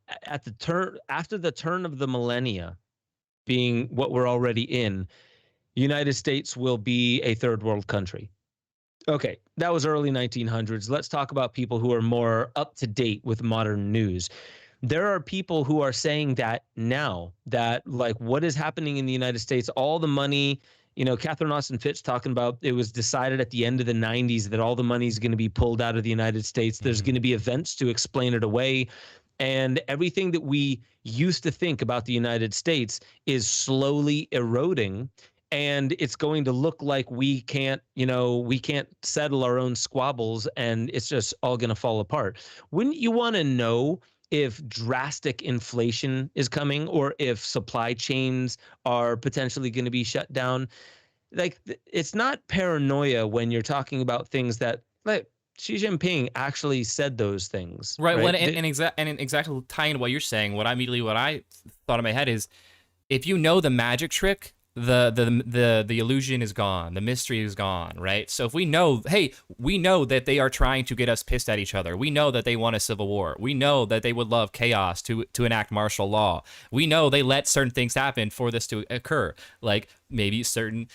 the turn of the millennia, being what we're already in, United States will be a third world country? Okay, that was early 1900s. Let's talk about people who are more up to date with modern news. There are people who are saying that now, that, like, what is happening in the United States, all the money, Catherine Austin Fitch talking about, it was decided at the end of the 90s that all the money is going to be pulled out of the United States. There's going to be events to explain it away. And everything that we used to think about the United States is slowly eroding. And it's going to look like we can't settle our own squabbles, and it's just all going to fall apart. Wouldn't you want to know if drastic inflation is coming, or if supply chains are potentially going to be shut down? Like, it's not paranoia when you're talking about things that, like, Xi Jinping actually said those things. Right. Well, and exactly tying to what you're saying, what I thought in my head is, if you know the magic trick, the illusion is gone, the mystery is gone, right? So if we know that they are trying to get us pissed at each other, we know that they want a civil war, we know that they would love chaos to enact martial law, we know they let certain things happen for this to occur, like maybe certain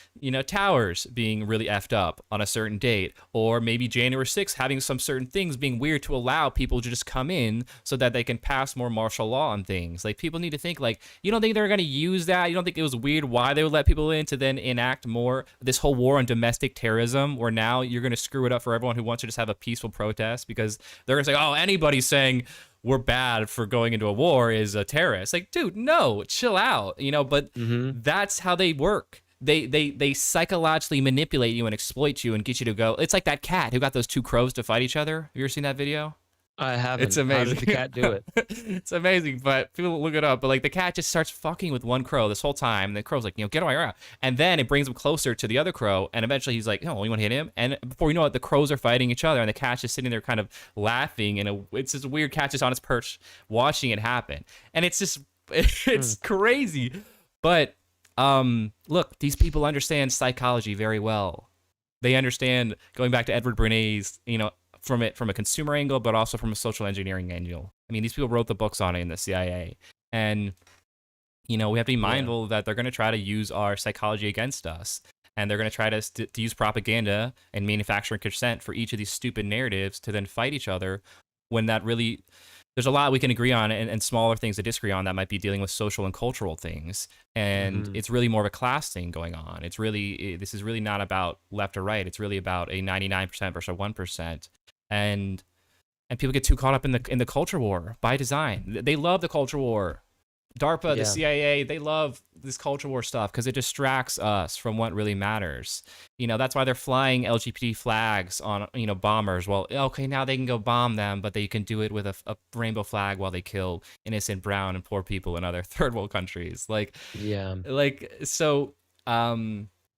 towers being really effed up on a certain date, or maybe January 6th having some certain things being weird to allow people to just come in so that they can pass more martial law on things. Like, people need to think, like, you don't think they're going to use that? You don't think it was weird why they would let people in to then enact more this whole war on domestic terrorism, where now you're going to screw it up for everyone who wants to just have a peaceful protest, because they're going to say, oh, anybody saying we're bad for going into a war is a terrorist. Like, dude, no, chill out, but that's how they work. They psychologically manipulate you and exploit you and get you to go. It's like that cat who got those two crows to fight each other. Have you ever seen that video? I haven't. It's amazing. How did the cat do it? It's amazing, but people look it up. But, like, the cat just starts fucking with one crow this whole time. And the crow's like, get away around. And then it brings him closer to the other crow. And eventually he's like, oh, you want to hit him? And before you know it, the crows are fighting each other. And the cat's just sitting there kind of laughing. And it's this weird cat just on his perch watching it happen. And it's just, it's crazy. But look, these people understand psychology very well. They understand, going back to Edward Bernays, from a consumer angle, but also from a social engineering angle. I mean, these people wrote the books on it in the CIA. And, we have to be mindful that they're going to try to use our psychology against us. And they're going to try to use propaganda and manufacturing consent for each of these stupid narratives to then fight each other, when that really, there's a lot we can agree on, and smaller things to disagree on that might be dealing with social and cultural things. And it's really more of a class thing going on. This is really not about left or right. It's really about a 99% versus a 1%. And people get too caught up in the culture war by design. They love the culture war. DARPA, the CIA, they love this culture war stuff because it distracts us from what really matters. That's why they're flying LGBT flags on, bombers. Well, okay, now they can go bomb them, but they can do it with a rainbow flag while they kill innocent brown and poor people in other third world countries. So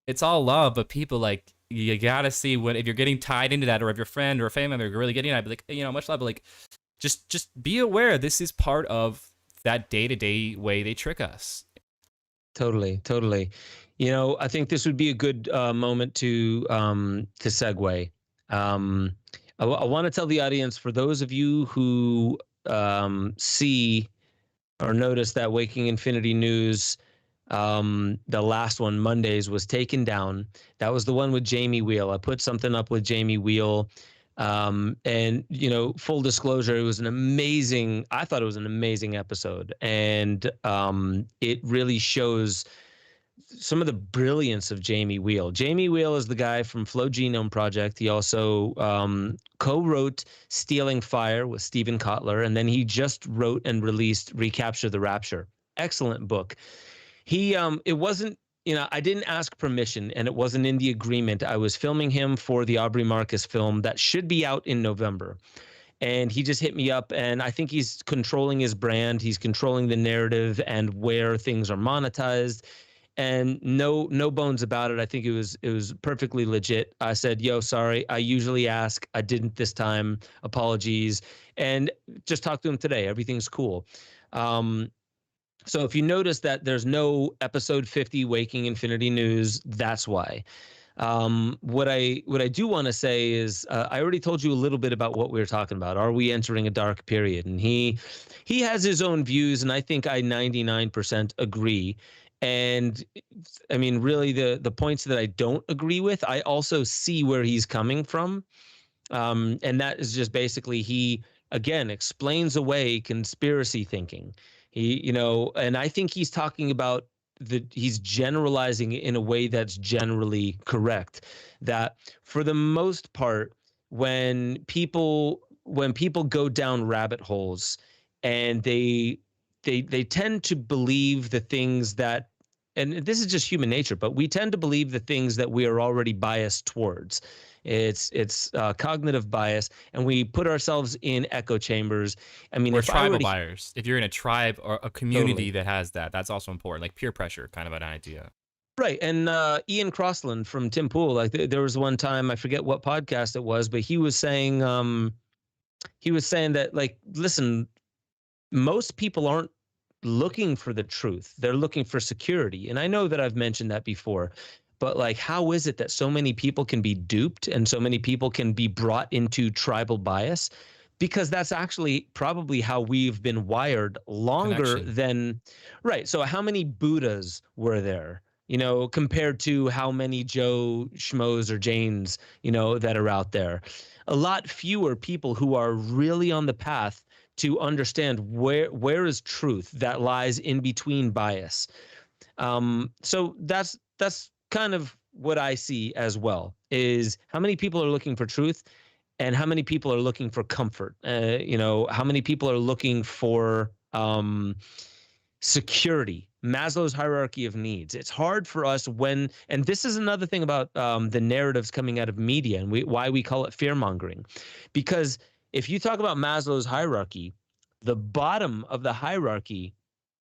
it's all love, but people you gotta see if you're getting tied into that, or if your friend or a family member are really getting it, I'd be much love, but just be aware this is part of that day-to-day way they trick us. Totally. I think this would be a good moment to segue. I want to tell the audience, for those of you who see or notice that Waking Infinity News, the last one, Mondays, was taken down. That was the one with Jamie Wheel. I put something up with Jamie Wheel. And full disclosure, I thought it was an amazing episode. And it really shows some of the brilliance of Jamie Wheel. Jamie Wheel is the guy from Flow Genome Project. He also co-wrote Stealing Fire with Stephen Kotler. And then he just wrote and released Recapture the Rapture. Excellent book. It wasn't, I didn't ask permission, and it wasn't in the agreement. I was filming him for the Aubrey Marcus film that should be out in November. And he just hit me up, and I think he's controlling his brand. He's controlling the narrative and where things are monetized. And no bones about it. I think it was perfectly legit. I said, yo, sorry, I usually ask. I didn't this time. Apologies. And just talked to him today. Everything's cool. So if you notice that there's no episode 50 Waking Infinity News, that's why. What I do want to say is I already told you a little bit about what we were talking about. Are we entering a dark period? And he has his own views, and I think I 99% agree. And I mean, really, the points that I don't agree with, I also see where he's coming from. And that is just basically, he, again, explains away conspiracy thinking. And I think he's talking about he's generalizing in a way that's generally correct. That for the most part, when people go down rabbit holes, and they tend to believe the things that, and this is just human nature, but we tend to believe the things that we are already biased towards. It's cognitive bias, and we put ourselves in echo chambers. I mean, we're tribal bias. If you're in a tribe or a community that has that's also important, like peer pressure, kind of an idea. Right. And Ian Crossland from Tim Pool, there was one time, I forget what podcast it was, but he was saying that, listen, most people aren't looking for the truth. They're looking for security. And I know that I've mentioned that before. But how is it that so many people can be duped and so many people can be brought into tribal bias? Because that's actually probably how we've been wired longer than, right. So how many Buddhas were there, compared to how many Joe Schmoes or Janes, that are out there? A lot fewer people who are really on the path to understand where is truth that lies in between bias. So that's kind of what I see as well, is how many people are looking for truth and how many people are looking for comfort. How many people are looking for security, Maslow's hierarchy of needs. It's hard for us and this is another thing about the narratives coming out of media and why we call it fear mongering. Because if you talk about Maslow's hierarchy, the bottom of the hierarchy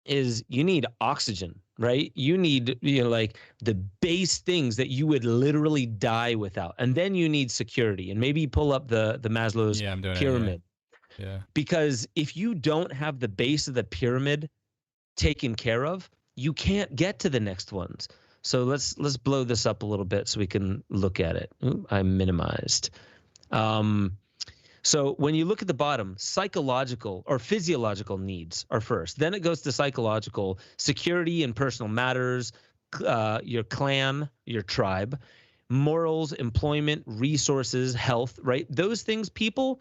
is you need oxygen, right? You need, the base things that you would literally die without. And then you need security. And maybe pull up the Maslow's pyramid. Yeah. Because if you don't have the base of the pyramid taken care of, you can't get to the next ones. So let's blow this up a little bit so we can look at it. Ooh, I minimized. So when you look at the bottom, psychological or physiological needs are first. Then it goes to psychological, security and personal matters, your clan, your tribe, morals, employment, resources, health, right? Those things, people,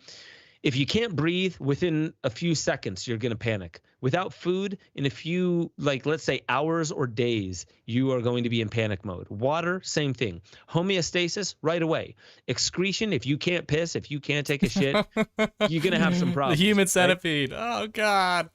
if you can't breathe within a few seconds, you're going to panic. Without food, in a few, like, let's say hours or days, you are going to be in panic mode. Water, same thing. Homeostasis, right away. Excretion, if you can't piss, if you can't take a shit, you're going to have some problems. The human centipede. Right? Oh, God.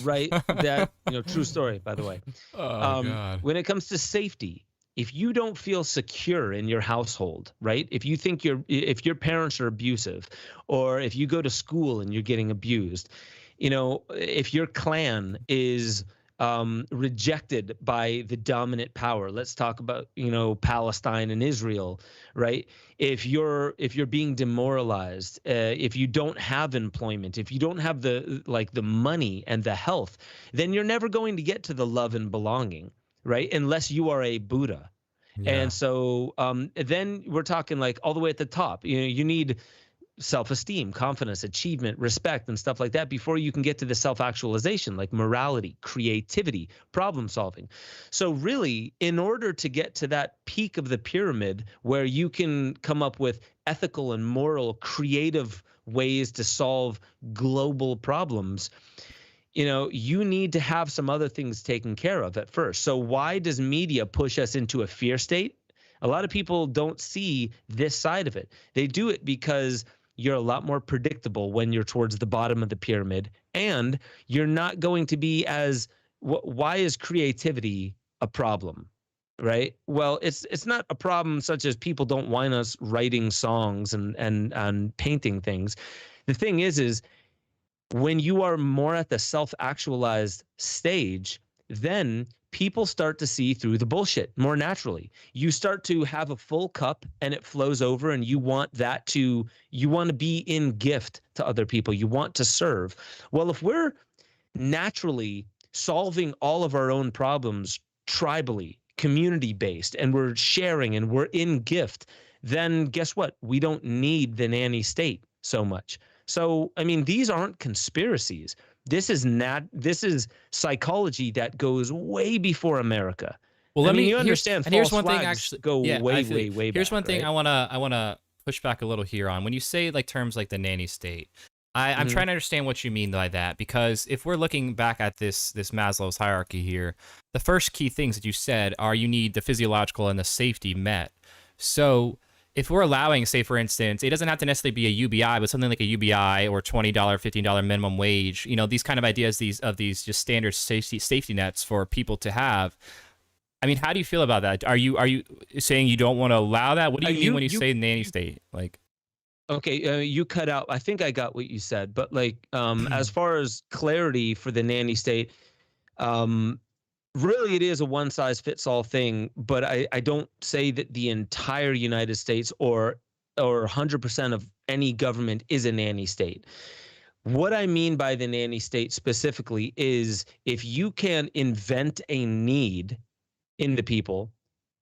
Right? That, true story, by the way. Oh, God. When it comes to safety, if you don't feel secure in your household, right? If you think if your parents are abusive, or if you go to school and you're getting abused, if your clan is rejected by the dominant power, let's talk about, Palestine and Israel, right? If you're being demoralized, if you don't have employment, if you don't have the money and the health, then you're never going to get to the love and belonging. Right? Unless you are a Buddha. Yeah. And so then we're talking like all the way at the top. You need self-esteem, confidence, achievement, respect, and stuff like that before you can get to the self-actualization, like morality, creativity, problem solving. So really, in order to get to that peak of the pyramid where you can come up with ethical and moral, creative ways to solve global problems, you need to have some other things taken care of at first. So why does media push us into a fear state? A lot of people don't see this side of it. They do it because you're a lot more predictable when you're towards the bottom of the pyramid, and you're not going to be as why is creativity a problem? Right? Well, it's not a problem such as people don't want us writing songs and painting things. The thing is when you are more at the self-actualized stage, then people start to see through the bullshit more naturally. You start to have a full cup and it flows over, and you want to be in gift to other people. You want to serve. Well, if we're naturally solving all of our own problems tribally, community-based, and we're sharing and we're in gift, then guess what? We don't need the nanny state so much. So, I mean, these aren't conspiracies. This is psychology that goes way before America. Well, you understand. And here's one thing. Way back. Here's one thing, right? I wanna push back a little here on when you say like terms like the nanny state. I'm trying to understand what you mean by that, because if we're looking back at this Maslow's hierarchy here, the first key things that you said are you need the physiological and the safety met. So if we're allowing, say, for instance, it doesn't have to necessarily be a UBI, but something like a UBI or $20, $15 minimum wage, these kind of ideas, these just standard safety nets for people to have. I mean, how do you feel about that? Are you saying you don't want to allow that? What do you mean when you say nanny state? Like, okay, you cut out. I think I got what you said, but as far as clarity for the nanny state, really, it is a one-size-fits-all thing, but I don't say that the entire United States or 100% of any government is a nanny state. What I mean by the nanny state specifically is if you can invent a need in the people,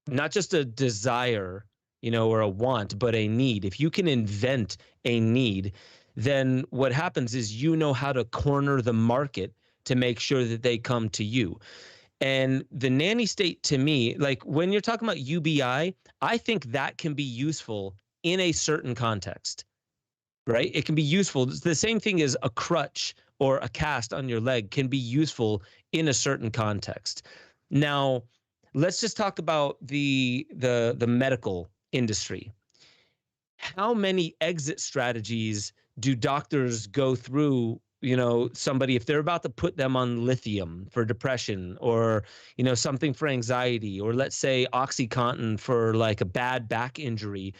not just a desire, or a want, but a need. If you can invent a need, then what happens is you know how to corner the market to make sure that they come to you. And the nanny state, to me, like when you're talking about UBI, I think that can be useful in a certain context, right? It can be useful. The same thing as a crutch or a cast on your leg can be useful in a certain context. Now, let's just talk about the medical industry. How many exit strategies do doctors go through? Somebody, if they're about to put them on lithium for depression or, something for anxiety, or let's say OxyContin for like a bad back injury,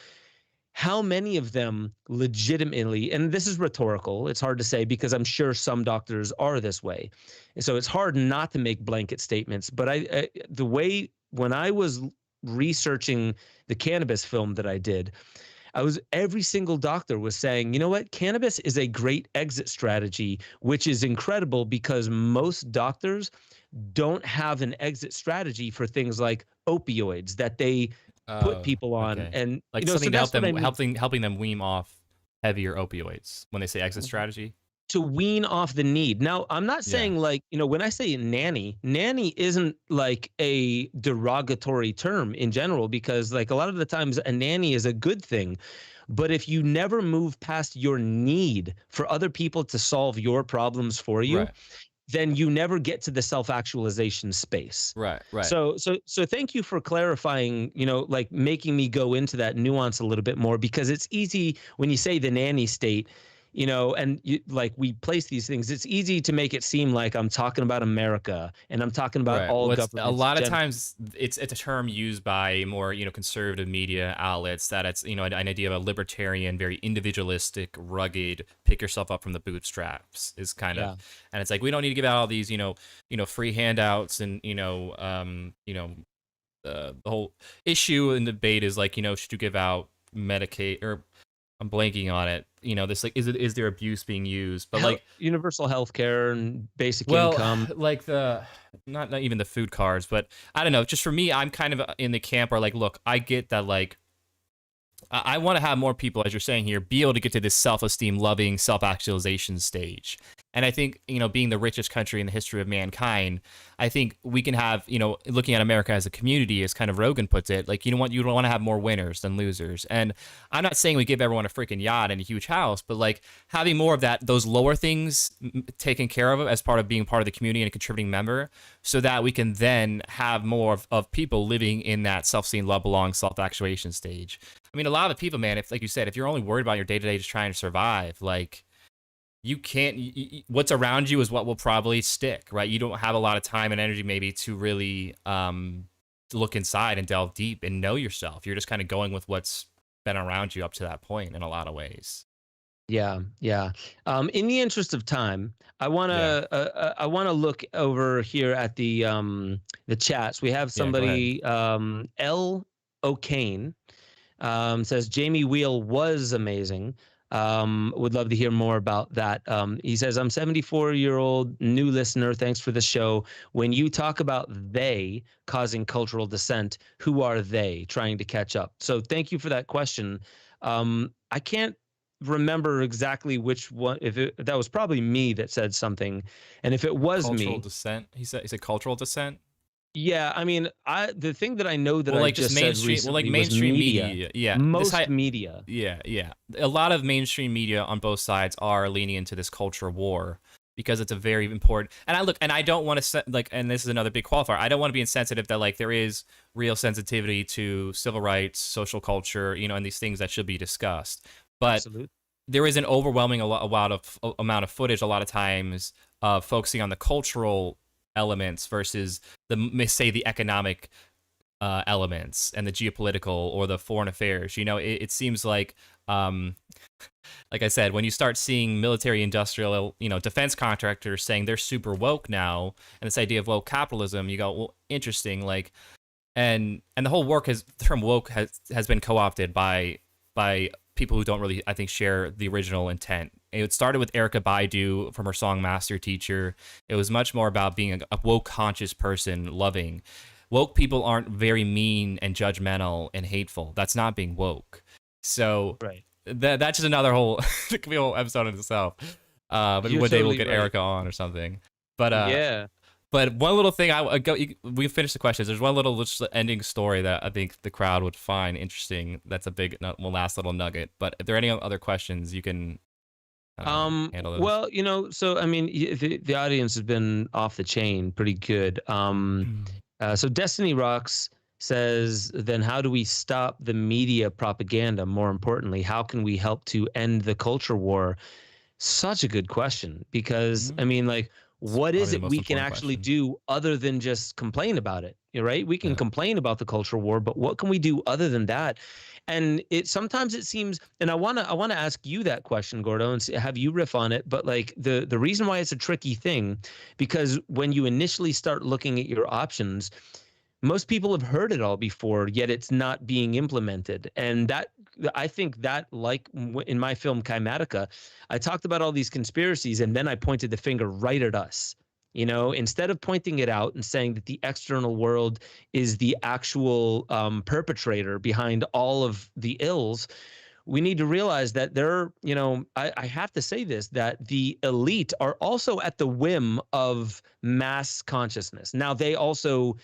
how many of them legitimately, and this is rhetorical, it's hard to say because I'm sure some doctors are this way. And so it's hard not to make blanket statements. But when I was researching the cannabis film that I did, every single doctor was saying, you know what, cannabis is a great exit strategy, which is incredible because most doctors don't have an exit strategy for things like opioids that they put people on. Okay. And like so something to help that's them, what I mean. helping them wean off heavier opioids when they say exit strategy. To wean off the need. Now, I'm not saying like, when I say nanny isn't like a derogatory term in general, because like a lot of the times a nanny is a good thing. But if you never move past your need for other people to solve your problems for you, then you never get to the self-actualization space. Right. So thank you for clarifying, like making me go into that nuance a little bit more, because it's easy when you say the nanny state, and like we place these things, it's easy to make it seem like I'm talking about America and I'm talking about all governments. A lot of times it's a term used by more, conservative media outlets that it's, an idea of a libertarian, very individualistic, rugged, pick yourself up from the bootstraps is kind of, and it's like, we don't need to give out all these, free handouts and, the whole issue and debate is like, should you give out Medicaid, or I'm blanking on it. This like, is there abuse being used? But like universal health care and basic income. Like the not even the food cards, but I don't know. Just for me, I'm kind of in the camp where like, look, I get that like I want to have more people, as you're saying here, be able to get to this self-esteem, loving, self-actualization stage. And I think, being the richest country in the history of mankind, I think we can have, looking at America as a community, as kind of Rogan puts it, like, you don't want to have more winners than losers. And I'm not saying we give everyone a freaking yacht and a huge house, but like having more of that, those lower things taken care of as part of being part of the community and a contributing member, so that we can then have more of people living in that self-esteem, love, belong, self-actualization stage. I mean, a lot of the people, man, if like you said, if you're only worried about your day-to-day just trying to survive, like, you can't, what's around you is what will probably stick, right? You don't have a lot of time and energy maybe to really look inside and delve deep and know yourself. You're just kind of going with what's been around you up to that point in a lot of ways. Yeah. In the interest of time, I want to look over here at the chats. We have somebody, L. O'Kane, says Jamie Wheel was amazing. Would love to hear more about that. He says, I'm 74-year-old new listener. Thanks for the show. When you talk about they causing cultural dissent, who are they trying to catch up? So thank you for that question. I can't remember exactly which one, that was probably me that said something. And if it was cultural dissent, he said cultural dissent. Yeah, I mean, the thing that I know that I just said recently like mainstream was media. Media. Yeah. A lot of mainstream media on both sides are leaning into this culture war because it's a very important. And I don't want to like, and this is another big qualifier. I don't want to be insensitive that like there is real sensitivity to civil rights, social culture, and these things that should be discussed. But Absolutely. There is an overwhelming amount of footage a lot of times focusing on the cultural elements versus the economic elements and the geopolitical or the foreign affairs. It seems like I said, when you start seeing military industrial, defense contractors saying they're super woke now, and this idea of woke capitalism, you go, well, interesting. Like, and the whole the term woke has been co-opted by people who don't really, I think, share the original intent. It started with Erykah Badu from her song Master Teacher. It was much more about being a woke conscious person, loving. Woke people aren't very mean and judgmental and hateful. That's not being woke. So that's just another whole, it could be a whole episode in itself. But one day we'll get Erykah on or something. But yeah. But one little thing, we finished the questions. There's one little just ending story that I think the crowd would find interesting. That's a big, last little nugget. But if there are any other questions, you can handle those. Well, so I mean, the audience has been off the chain pretty good. So Destiny Rocks says, then how do we stop the media propaganda? More importantly, how can we help to end the culture war? Such a good question, because I mean, like, what is it we can actually do other than just complain about it? Right? We can complain about the culture war, but what can we do other than that? And sometimes it seems, and I want to ask you that question, Gordo, and have you riff on it. But like the reason why it's a tricky thing, because when you initially start looking at your options, most people have heard it all before, yet it's not being implemented. And that, I think that, like in my film Kymatica, I talked about all these conspiracies and then I pointed the finger right at us. You know, instead of pointing it out and saying that the external world is the actual perpetrator behind all of the ills, we need to realize that I have to say this, that the elite are also at the whim of mass consciousness. Now, they also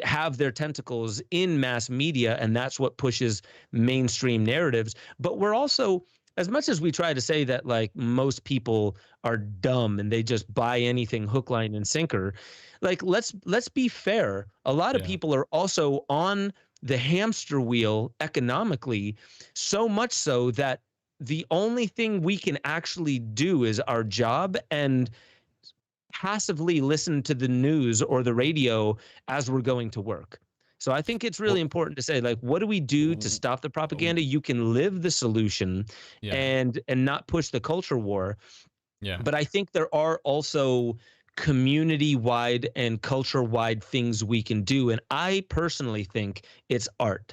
have their tentacles in mass media, and that's what pushes mainstream narratives. But we're also, as much as we try to say that like most people are dumb and they just buy anything hook, line, and sinker, like let's be fair. A lot of people are also on the hamster wheel economically, so much so that the only thing we can actually do is our job and passively listen to the news or the radio as we're going to work. So I think it's really important to say, like, what do we do to stop the propaganda? You can live the solution and not push the culture war. Yeah. But I think there are also community-wide and culture-wide things we can do. And I personally think it's art.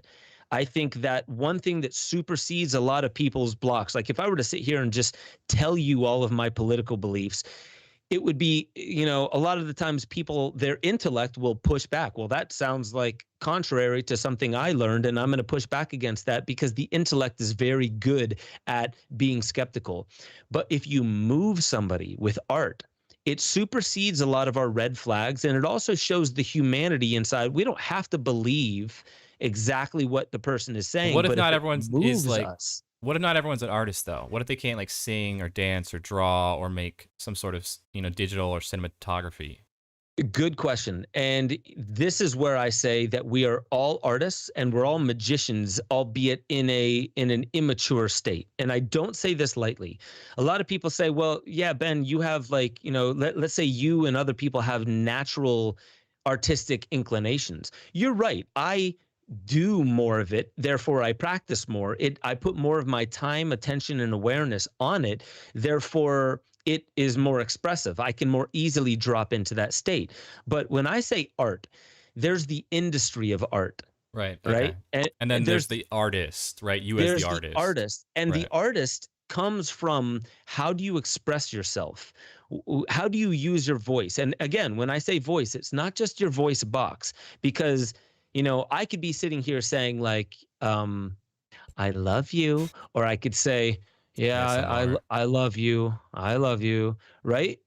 I think that one thing that supersedes a lot of people's blocks, like if I were to sit here and just tell you all of my political beliefs, it would be, a lot of the times people, their intellect will push back. Well, that sounds like contrary to something I learned, and I'm going to push back against that because the intellect is very good at being skeptical. But if you move somebody with art, it supersedes a lot of our red flags, and it also shows the humanity inside. We don't have to believe exactly what the person is saying. What if not everyone is like us? What if not everyone's an artist, though? What if they can't like sing or dance or draw or make some sort of, digital or cinematography? Good question. And this is where I say that we are all artists and we're all magicians, albeit in an immature state. And I don't say this lightly. A lot of people say, well, yeah, Ben, you have like, let's say you and other people have natural artistic inclinations. You're right. I do more of it, therefore I practice more. I put more of my time, attention, and awareness on it, therefore it is more expressive. I can more easily drop into that state. But when I say art, there's the industry of art. Right. Right. Okay. And then there's the artist, right? You as the artist. And the artist comes from, how do you express yourself? How do you use your voice? And again, when I say voice, it's not just your voice box, because I could be sitting here saying like, I love you, or I could say, yeah, I love you. I love you. Right.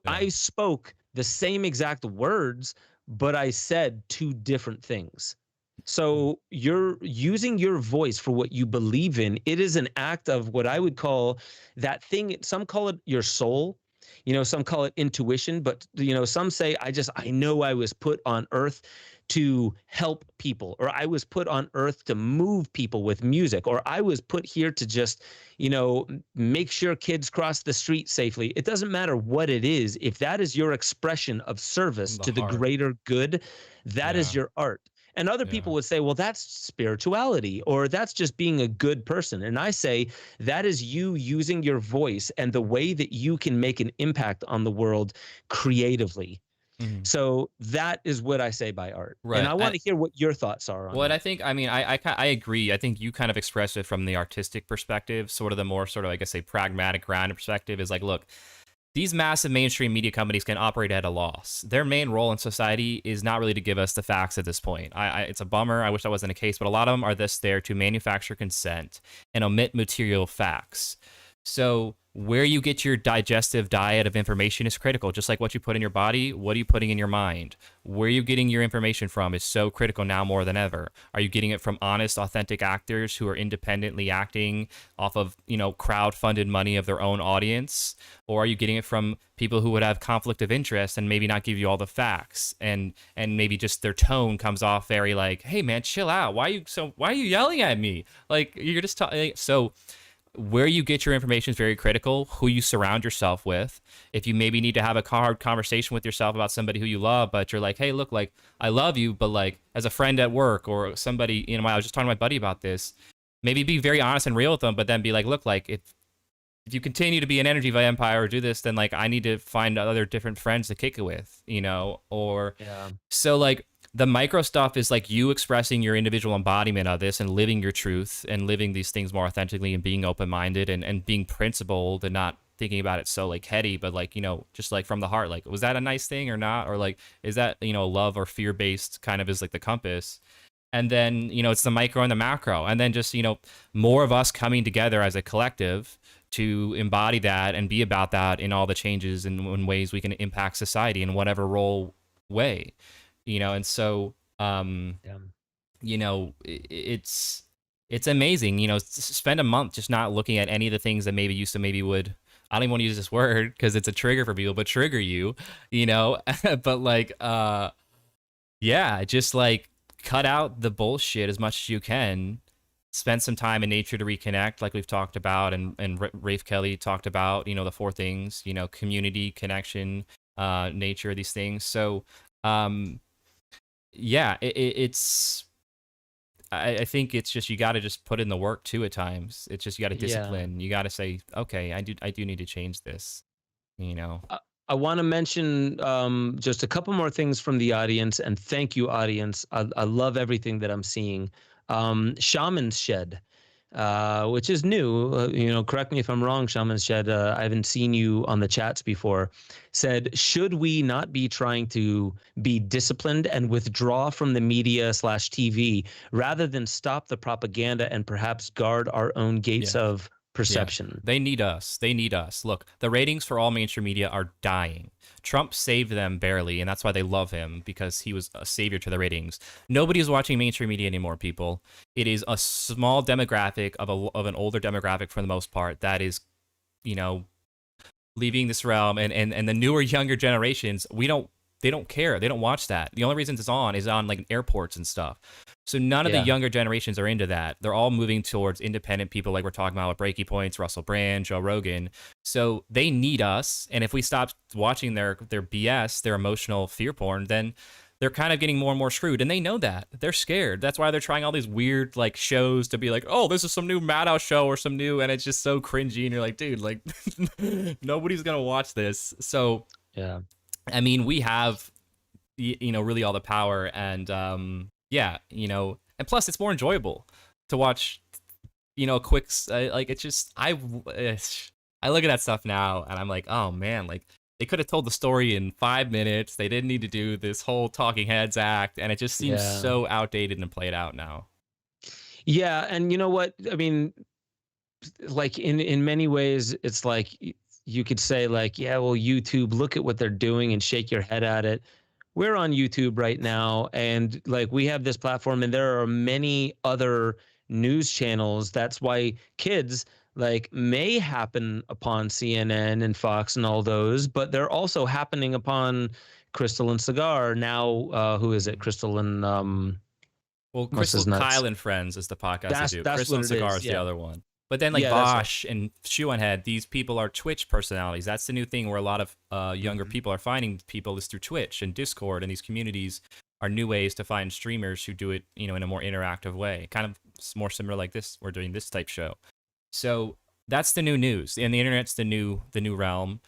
I spoke the same exact words, but I said two different things. So you're using your voice for what you believe in. It is an act of what I would call that thing. Some call it your soul. Some call it intuition, but some say, I know I was put on earth to help people, or I was put on earth to move people with music, or I was put here to just, make sure kids cross the street safely. It doesn't matter what it is. If that is your expression of service to the greater good, that is your art. And other people would say, well, that's spirituality, or that's just being a good person. And I say that is you using your voice and the way that you can make an impact on the world creatively. Mm-hmm. So that is what I say by art. Right. And I want to hear what your thoughts are on that. I think, I agree. I think you kind of expressed it from the artistic perspective, sort of the more sort of, I guess, a pragmatic, grounded perspective is like, look, these massive mainstream media companies can operate at a loss. Their main role in society is not really to give us the facts at this point. It's a bummer. I wish that wasn't the case, but a lot of them are there to manufacture consent and omit material facts. So where you get your digestive diet of information is critical. Just like what you put in your body, what are you putting in your mind? Where are you getting your information from is so critical now more than ever. Are you getting it from honest, authentic actors who are independently acting off of, crowd-funded money of their own audience? Or are you getting it from people who would have conflict of interest and maybe not give you all the facts? And maybe just their tone comes off very like, hey man, chill out. Why are you yelling at me? Like you're just talking. So where you get your information is very critical. Who you surround yourself with. If you maybe need to have a hard conversation with yourself about somebody who you love, but you're like, hey, look, like I love you, but like as a friend at work or somebody, I was just talking to my buddy about this. Maybe be very honest and real with them, but then be like, look, like if you continue to be an energy vampire or do this, then like I need to find other different friends to kick it with, So like the micro stuff is like you expressing your individual embodiment of this and living your truth and living these things more authentically and being open-minded and being principled and not thinking about it so like heady, but like, you know, just like from the heart, like, was that a nice thing or not? Or like, is that, you know, love or fear-based kind of is like the compass. And then, you know, it's the micro and the macro. And then just, you know, more of us coming together as a collective to embody that and be about that in all the changes and in ways we can impact society in whatever role way, you know. And so, you know, it's amazing, you know, spend a month just not looking at any of the things that maybe used to maybe would, I don't even want to use this word because it's a trigger for people, but trigger you, you know, but like, yeah, just like cut out the bullshit as much as you can. Spend some time in nature to reconnect, like we've talked about, and Rafe Kelly talked about, you know, the 4 things, you know, community, connection, nature, these things. So, yeah, it's, I think it's just, you got to just put in the work too at times. It's just, you got to discipline. You got to say, okay, I do need to change this, you know. I want to mention just a couple more things from the audience, and thank you, audience. I love everything that I'm seeing. Shaman's Shed, which is new. You know, correct me if I'm wrong, Shaman's Shed. I haven't seen you on the chats before. Said, should we not be trying to be disciplined and withdraw from the media/TV rather than stop the propaganda and perhaps guard our own gates of perception? Yeah. They need us. They need us. Look, the ratings for all mainstream media are dying. Trump saved them barely, and that's why they love him, because he was a savior to the ratings. Nobody is watching mainstream media anymore, people. It is a small demographic of an older demographic for the most part that is, you know, leaving this realm, and the newer, younger generations, they don't care. They don't watch that. The only reason it's on is on like airports and stuff. So none of the younger generations are into that. They're all moving towards independent people, like we're talking about with Breaking Points, Russell Brand, Joe Rogan. So they need us. And if we stop watching their BS, their emotional fear porn, then they're kind of getting more and more screwed. And they know that. They're scared. That's why they're trying all these weird like shows to be like, oh, this is some new Madhouse show or some new, and it's just so cringy. And you're like, dude, like nobody's going to watch this. So, yeah, I mean, we have, you know, really all the power, and yeah, you know, and plus it's more enjoyable to watch, you know, quick, like it's just, I look at that stuff now and I'm like, oh man, like they could have told the story in 5 minutes. They didn't need to do this whole talking heads act, and it just seems so outdated and played out now. Yeah, and you know what? I mean, like in many ways, it's like you could say like, yeah, well, YouTube, look at what they're doing and shake your head at it. We're on YouTube right now, and like we have this platform, and there are many other news channels. That's why kids like may happen upon CNN and Fox and all those, but they're also happening upon Crystal and Cigar now. Who is it? Crystal and well, Crystal Kyle and Friends is the podcast I do. That's Crystal and Cigar is the other one. But then like Bosch and Shoe on Head, these people are Twitch personalities. That's the new thing where a lot of younger people are finding people is through Twitch and Discord, and these communities are new ways to find streamers who do it, you know, in a more interactive way. Kind of more similar like this. We're doing this type show. So that's the new news, and the internet's the new realm.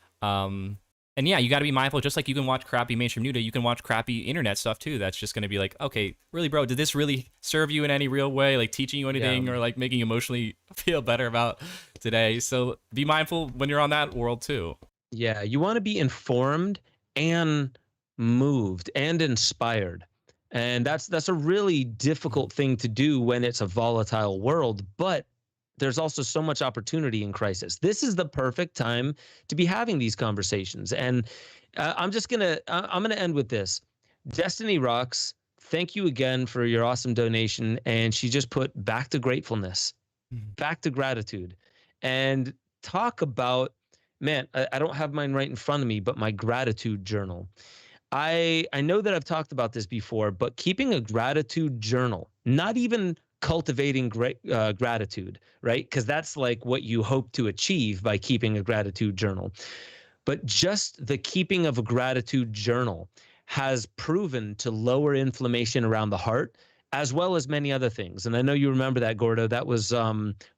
And yeah, you got to be mindful. Just like you can watch crappy mainstream media, you can watch crappy internet stuff too. That's just going to be like, okay, really, bro, did this really serve you in any real way? Like teaching you anything or like making you emotionally feel better about today? So be mindful when you're on that world too. Yeah, you want to be informed and moved and inspired. And that's a really difficult thing to do when it's a volatile world, but there's also so much opportunity in crisis. This is the perfect time to be having these conversations. And I'm gonna end with this. Destiny Rocks, thank you again for your awesome donation. And she just put back to gratefulness, back to gratitude, and talk about, man, I don't have mine right in front of me, but my gratitude journal. I know that I've talked about this before, but keeping a gratitude journal, not even cultivating gratitude, right? Because that's like what you hope to achieve by keeping a gratitude journal. But just the keeping of a gratitude journal has proven to lower inflammation around the heart, as well as many other things. And I know you remember that, Gordo. That was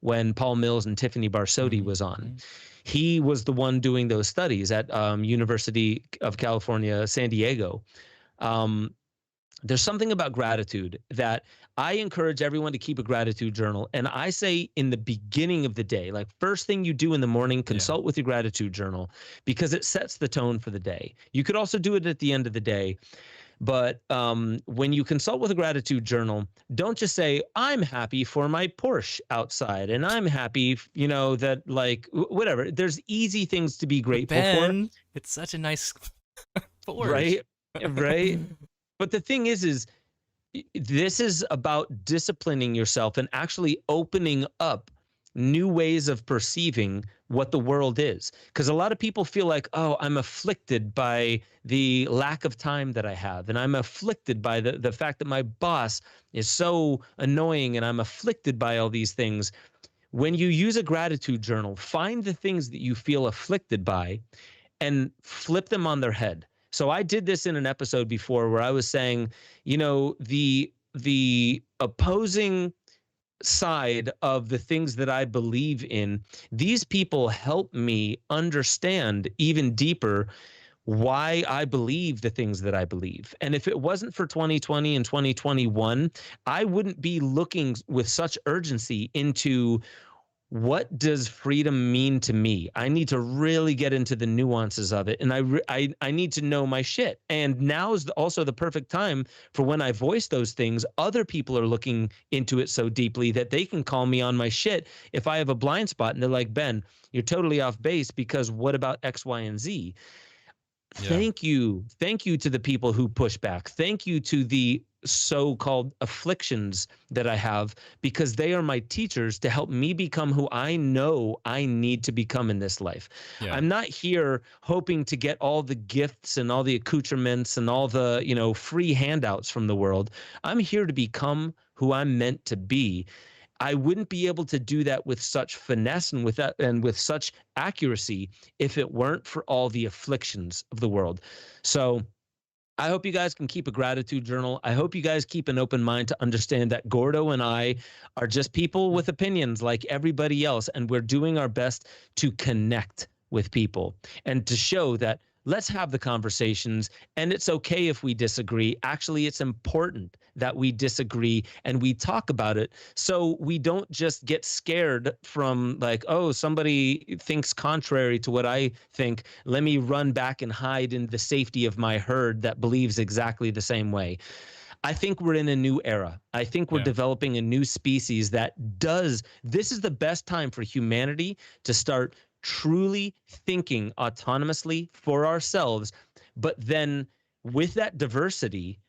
when Paul Mills and Tiffany Barsotti was on. He was the one doing those studies at University of California, San Diego. there's something about gratitude that I encourage everyone to keep a gratitude journal. And I say in the beginning of the day, like first thing you do in the morning, consult with your gratitude journal because it sets the tone for the day. You could also do it at the end of the day. But when you consult with a gratitude journal, don't just say, I'm happy for my Porsche outside and I'm happy, you know, that like whatever. There's easy things to be grateful for. It's such a nice Porsche. Right. Right. But the thing is this is about disciplining yourself and actually opening up new ways of perceiving what the world is. Because a lot of people feel like, oh, I'm afflicted by the lack of time that I have. And I'm afflicted by the fact that my boss is so annoying and I'm afflicted by all these things. When you use a gratitude journal, find the things that you feel afflicted by and flip them on their head. So I did this in an episode before where I was saying, you know, the opposing side of the things that I believe in, these people help me understand even deeper why I believe the things that I believe. And if it wasn't for 2020 and 2021, I wouldn't be looking with such urgency into what does freedom mean to me? I need to really get into the nuances of it. And I need to know my shit. And now is also the perfect time for when I voice those things. Other people are looking into it so deeply that they can call me on my shit if I have a blind spot. And they're like, Ben, you're totally off base because what about X, Y, and Z? Yeah. Thank you. Thank you to the people who push back. Thank you to the so-called afflictions that I have, because they are my teachers to help me become who I know I need to become in this life. Yeah. I'm not here hoping to get all the gifts and all the accoutrements and all the, you know, free handouts from the world. I'm here to become who I'm meant to be. I wouldn't be able to do that with such finesse and with such accuracy if it weren't for all the afflictions of the world. So I hope you guys can keep a gratitude journal. I hope you guys keep an open mind to understand that Gordo and I are just people with opinions like everybody else, and we're doing our best to connect with people and to show that let's have the conversations, and it's okay if we disagree. Actually, it's important that we disagree and we talk about it so we don't just get scared from like, oh, somebody thinks contrary to what I think. Let me run back and hide in the safety of my herd that believes exactly the same way. I think we're in a new era. I think we're developing a new species that does. This is the best time for humanity to start truly thinking autonomously for ourselves, but then with that diversity,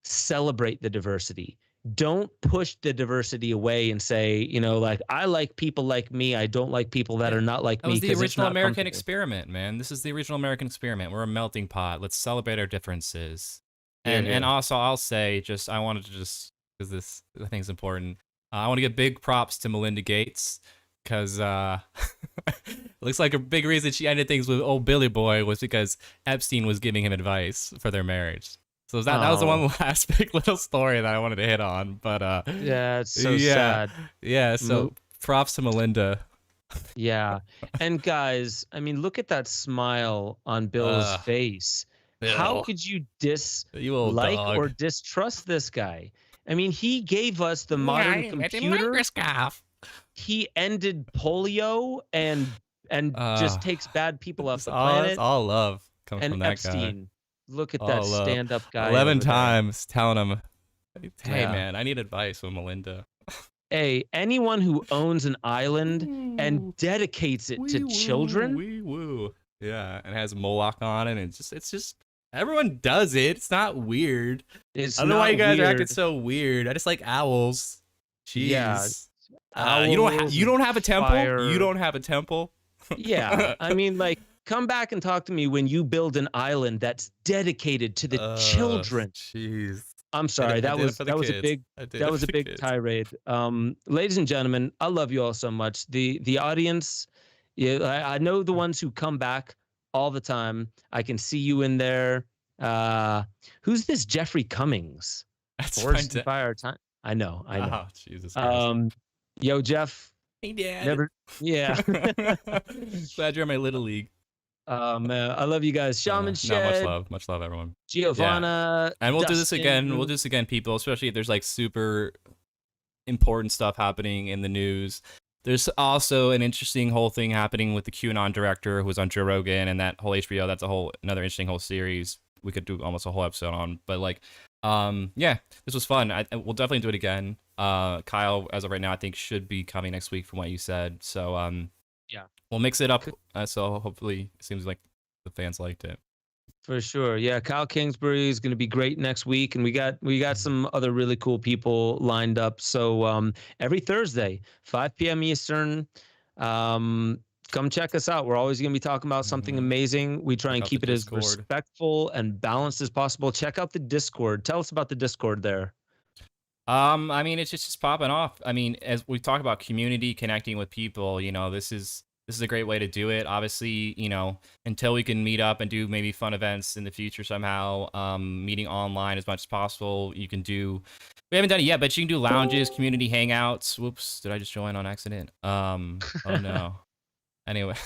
celebrate the diversity. Don't push the diversity away and say, you know, like, I like people like me. I don't like people that are not like me. That was the original American experiment, man. This is the original American experiment. We're a melting pot. Let's celebrate our differences. And also, I'll say, I wanted to because this I think is important. I want to give big props to Melinda Gates, because looks like a big reason she ended things with old Billy Boy was because Epstein was giving him advice for their marriage. So that was the one last big little story that I wanted to hit on. But yeah, it's so sad. Yeah, so props to Melinda. Yeah. And guys, I mean, look at that smile on Bill's face. How could you dislike or distrust this guy? I mean, he gave us the modern computer. He ended polio and just takes bad people off the planet. It's all love coming from that Epstein. guy. Look at that stand-up guy. 11 times telling him, hey, man, I need advice from Melinda. Hey, anyone who owns an island and dedicates it to children. Yeah, and has Moloch on it. And it's just everyone does it. It's not weird. I don't know why you guys are acting so weird. I just like owls. Jeez. Yeah. You don't have a temple? Fire. You don't have a temple? Yeah. I mean, like, come back and talk to me when you build an island that's dedicated to the children. Jeez. I'm sorry. That was a big tirade. Ladies and gentlemen, I love you all so much. The audience, I know the ones who come back all the time. I can see you in there. Who's this Jeffrey Cummings? That's Forest and Fire Time. I know. Oh, Jesus Christ. Yo, Jeff. Hey, Dad. Yeah. Glad you're in my little league. Man, I love you guys. Shaman Shed. Much love, everyone. Giovanna. And we'll Dustin. do this again. We'll do this again, people, especially if there's like super important stuff happening in the news. There's also an interesting whole thing happening with the QAnon director who was on Joe Rogan and that whole HBO. That's another interesting whole series. We could do almost a whole episode on, but like, this was fun. We'll definitely do it again. Kyle, as of right now, I think should be coming next week from what you said. So, we'll mix it up. So hopefully it seems like the fans liked it. For sure. Yeah, Kyle Kingsbury is going to be great next week, and we got some other really cool people lined up. So every Thursday, 5 p.m. Eastern, come check us out. We're always going to be talking about something amazing. We try and keep it as respectful and balanced as possible. Check out the Discord. Tell us about the Discord there. I mean, it's just popping off. I mean, as we talk about community, connecting with people, you know, this is a great way to do it. Obviously, you know, until we can meet up and do maybe fun events in the future somehow, meeting online as much as possible. We haven't done it yet, but you can do lounges, community hangouts. Whoops, did I just join on accident? Oh no. Anyways,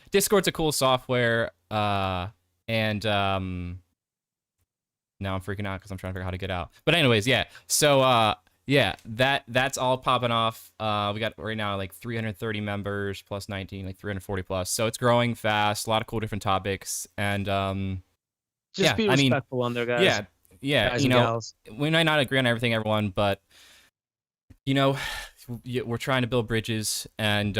Discord's a cool software, and now I'm freaking out because I'm trying to figure out how to get out. But anyways, yeah. So that's all popping off. We got right now like 330 members plus 19, like 340 plus. So it's growing fast. A lot of cool different topics, and just be respectful on there, guys. Yeah. Guys you know, gals. We might not agree on everything, everyone, but you know, we're trying to build bridges, and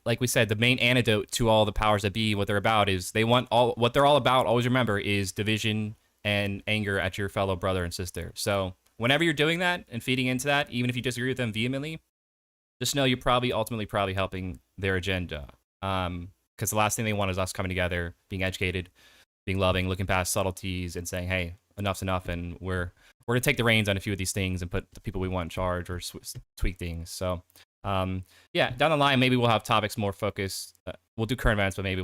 like we said, the main antidote to all the powers that be, what they're about is what they're all about. Always remember is division and anger at your fellow brother and sister. So whenever you're doing that and feeding into that, even if you disagree with them vehemently, just know you're ultimately helping their agenda. Because the last thing they want is us coming together, being educated, being loving, looking past subtleties, and saying, "Hey, enough's enough," and we're gonna take the reins on a few of these things and put the people we want in charge or tweak things. So, down the line, maybe we'll have topics more focused. We'll do current events, but maybe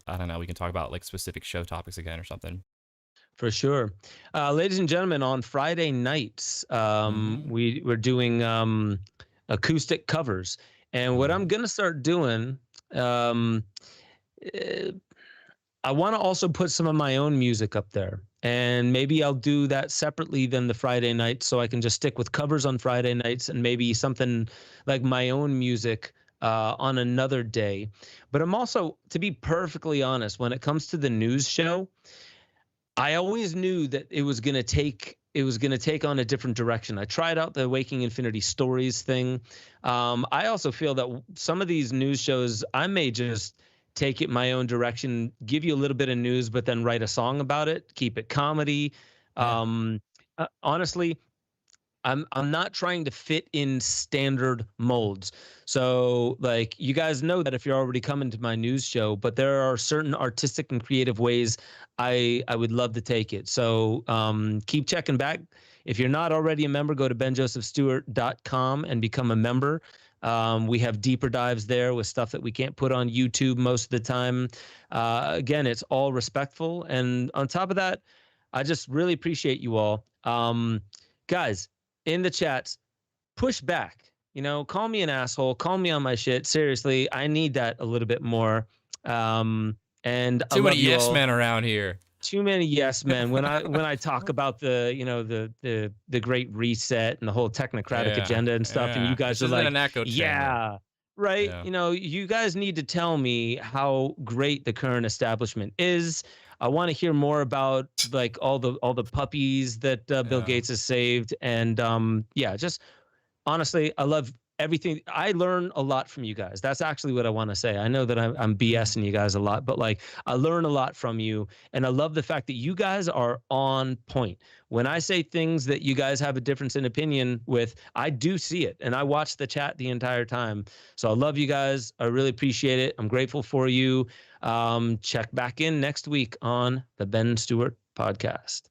I don't know, we can talk about like specific show topics again or something. For sure. Ladies and gentlemen, on Friday nights, we're doing acoustic covers. And what I'm going to start doing, I want to also put some of my own music up there. And maybe I'll do that separately than the Friday night, so I can just stick with covers on Friday nights and maybe something like my own music on another day. But I'm also, to be perfectly honest, when it comes to the news show, I always knew that it was going to take on a different direction. I tried out the Waking Infinity Stories thing. I also feel that some of these news shows, I may just take it my own direction, give you a little bit of news, but then write a song about it, keep it comedy. Honestly, I'm not trying to fit in standard molds. So like, you guys know that if you're already coming to my news show, but there are certain artistic and creative ways I would love to take it. So keep checking back. If you're not already a member, go to benjosephstewart.com and become a member. We have deeper dives there with stuff that we can't put on YouTube most of the time. Again, it's all respectful. And on top of that, I just really appreciate you all. Guys, in the chats, push back. You know, call me an asshole. Call me on my shit. Seriously, I need that a little bit more. And too many yes men around here. Too many yes men. When I talk about the Great Reset and the whole technocratic agenda and stuff, and you guys are like, right? Yeah. You know, you guys need to tell me how great the current establishment is. I want to hear more about like all the puppies that Bill Gates has saved, and just honestly, I love everything. I learn a lot from you guys. That's actually what I want to say. I know that I'm BSing you guys a lot, but like, I learn a lot from you, and I love the fact that you guys are on point. When I say things that you guys have a difference in opinion with, I do see it, and I watch the chat the entire time. So I love you guys. I really appreciate it. I'm grateful for you. Check back in next week on the Ben Stewart Podcast.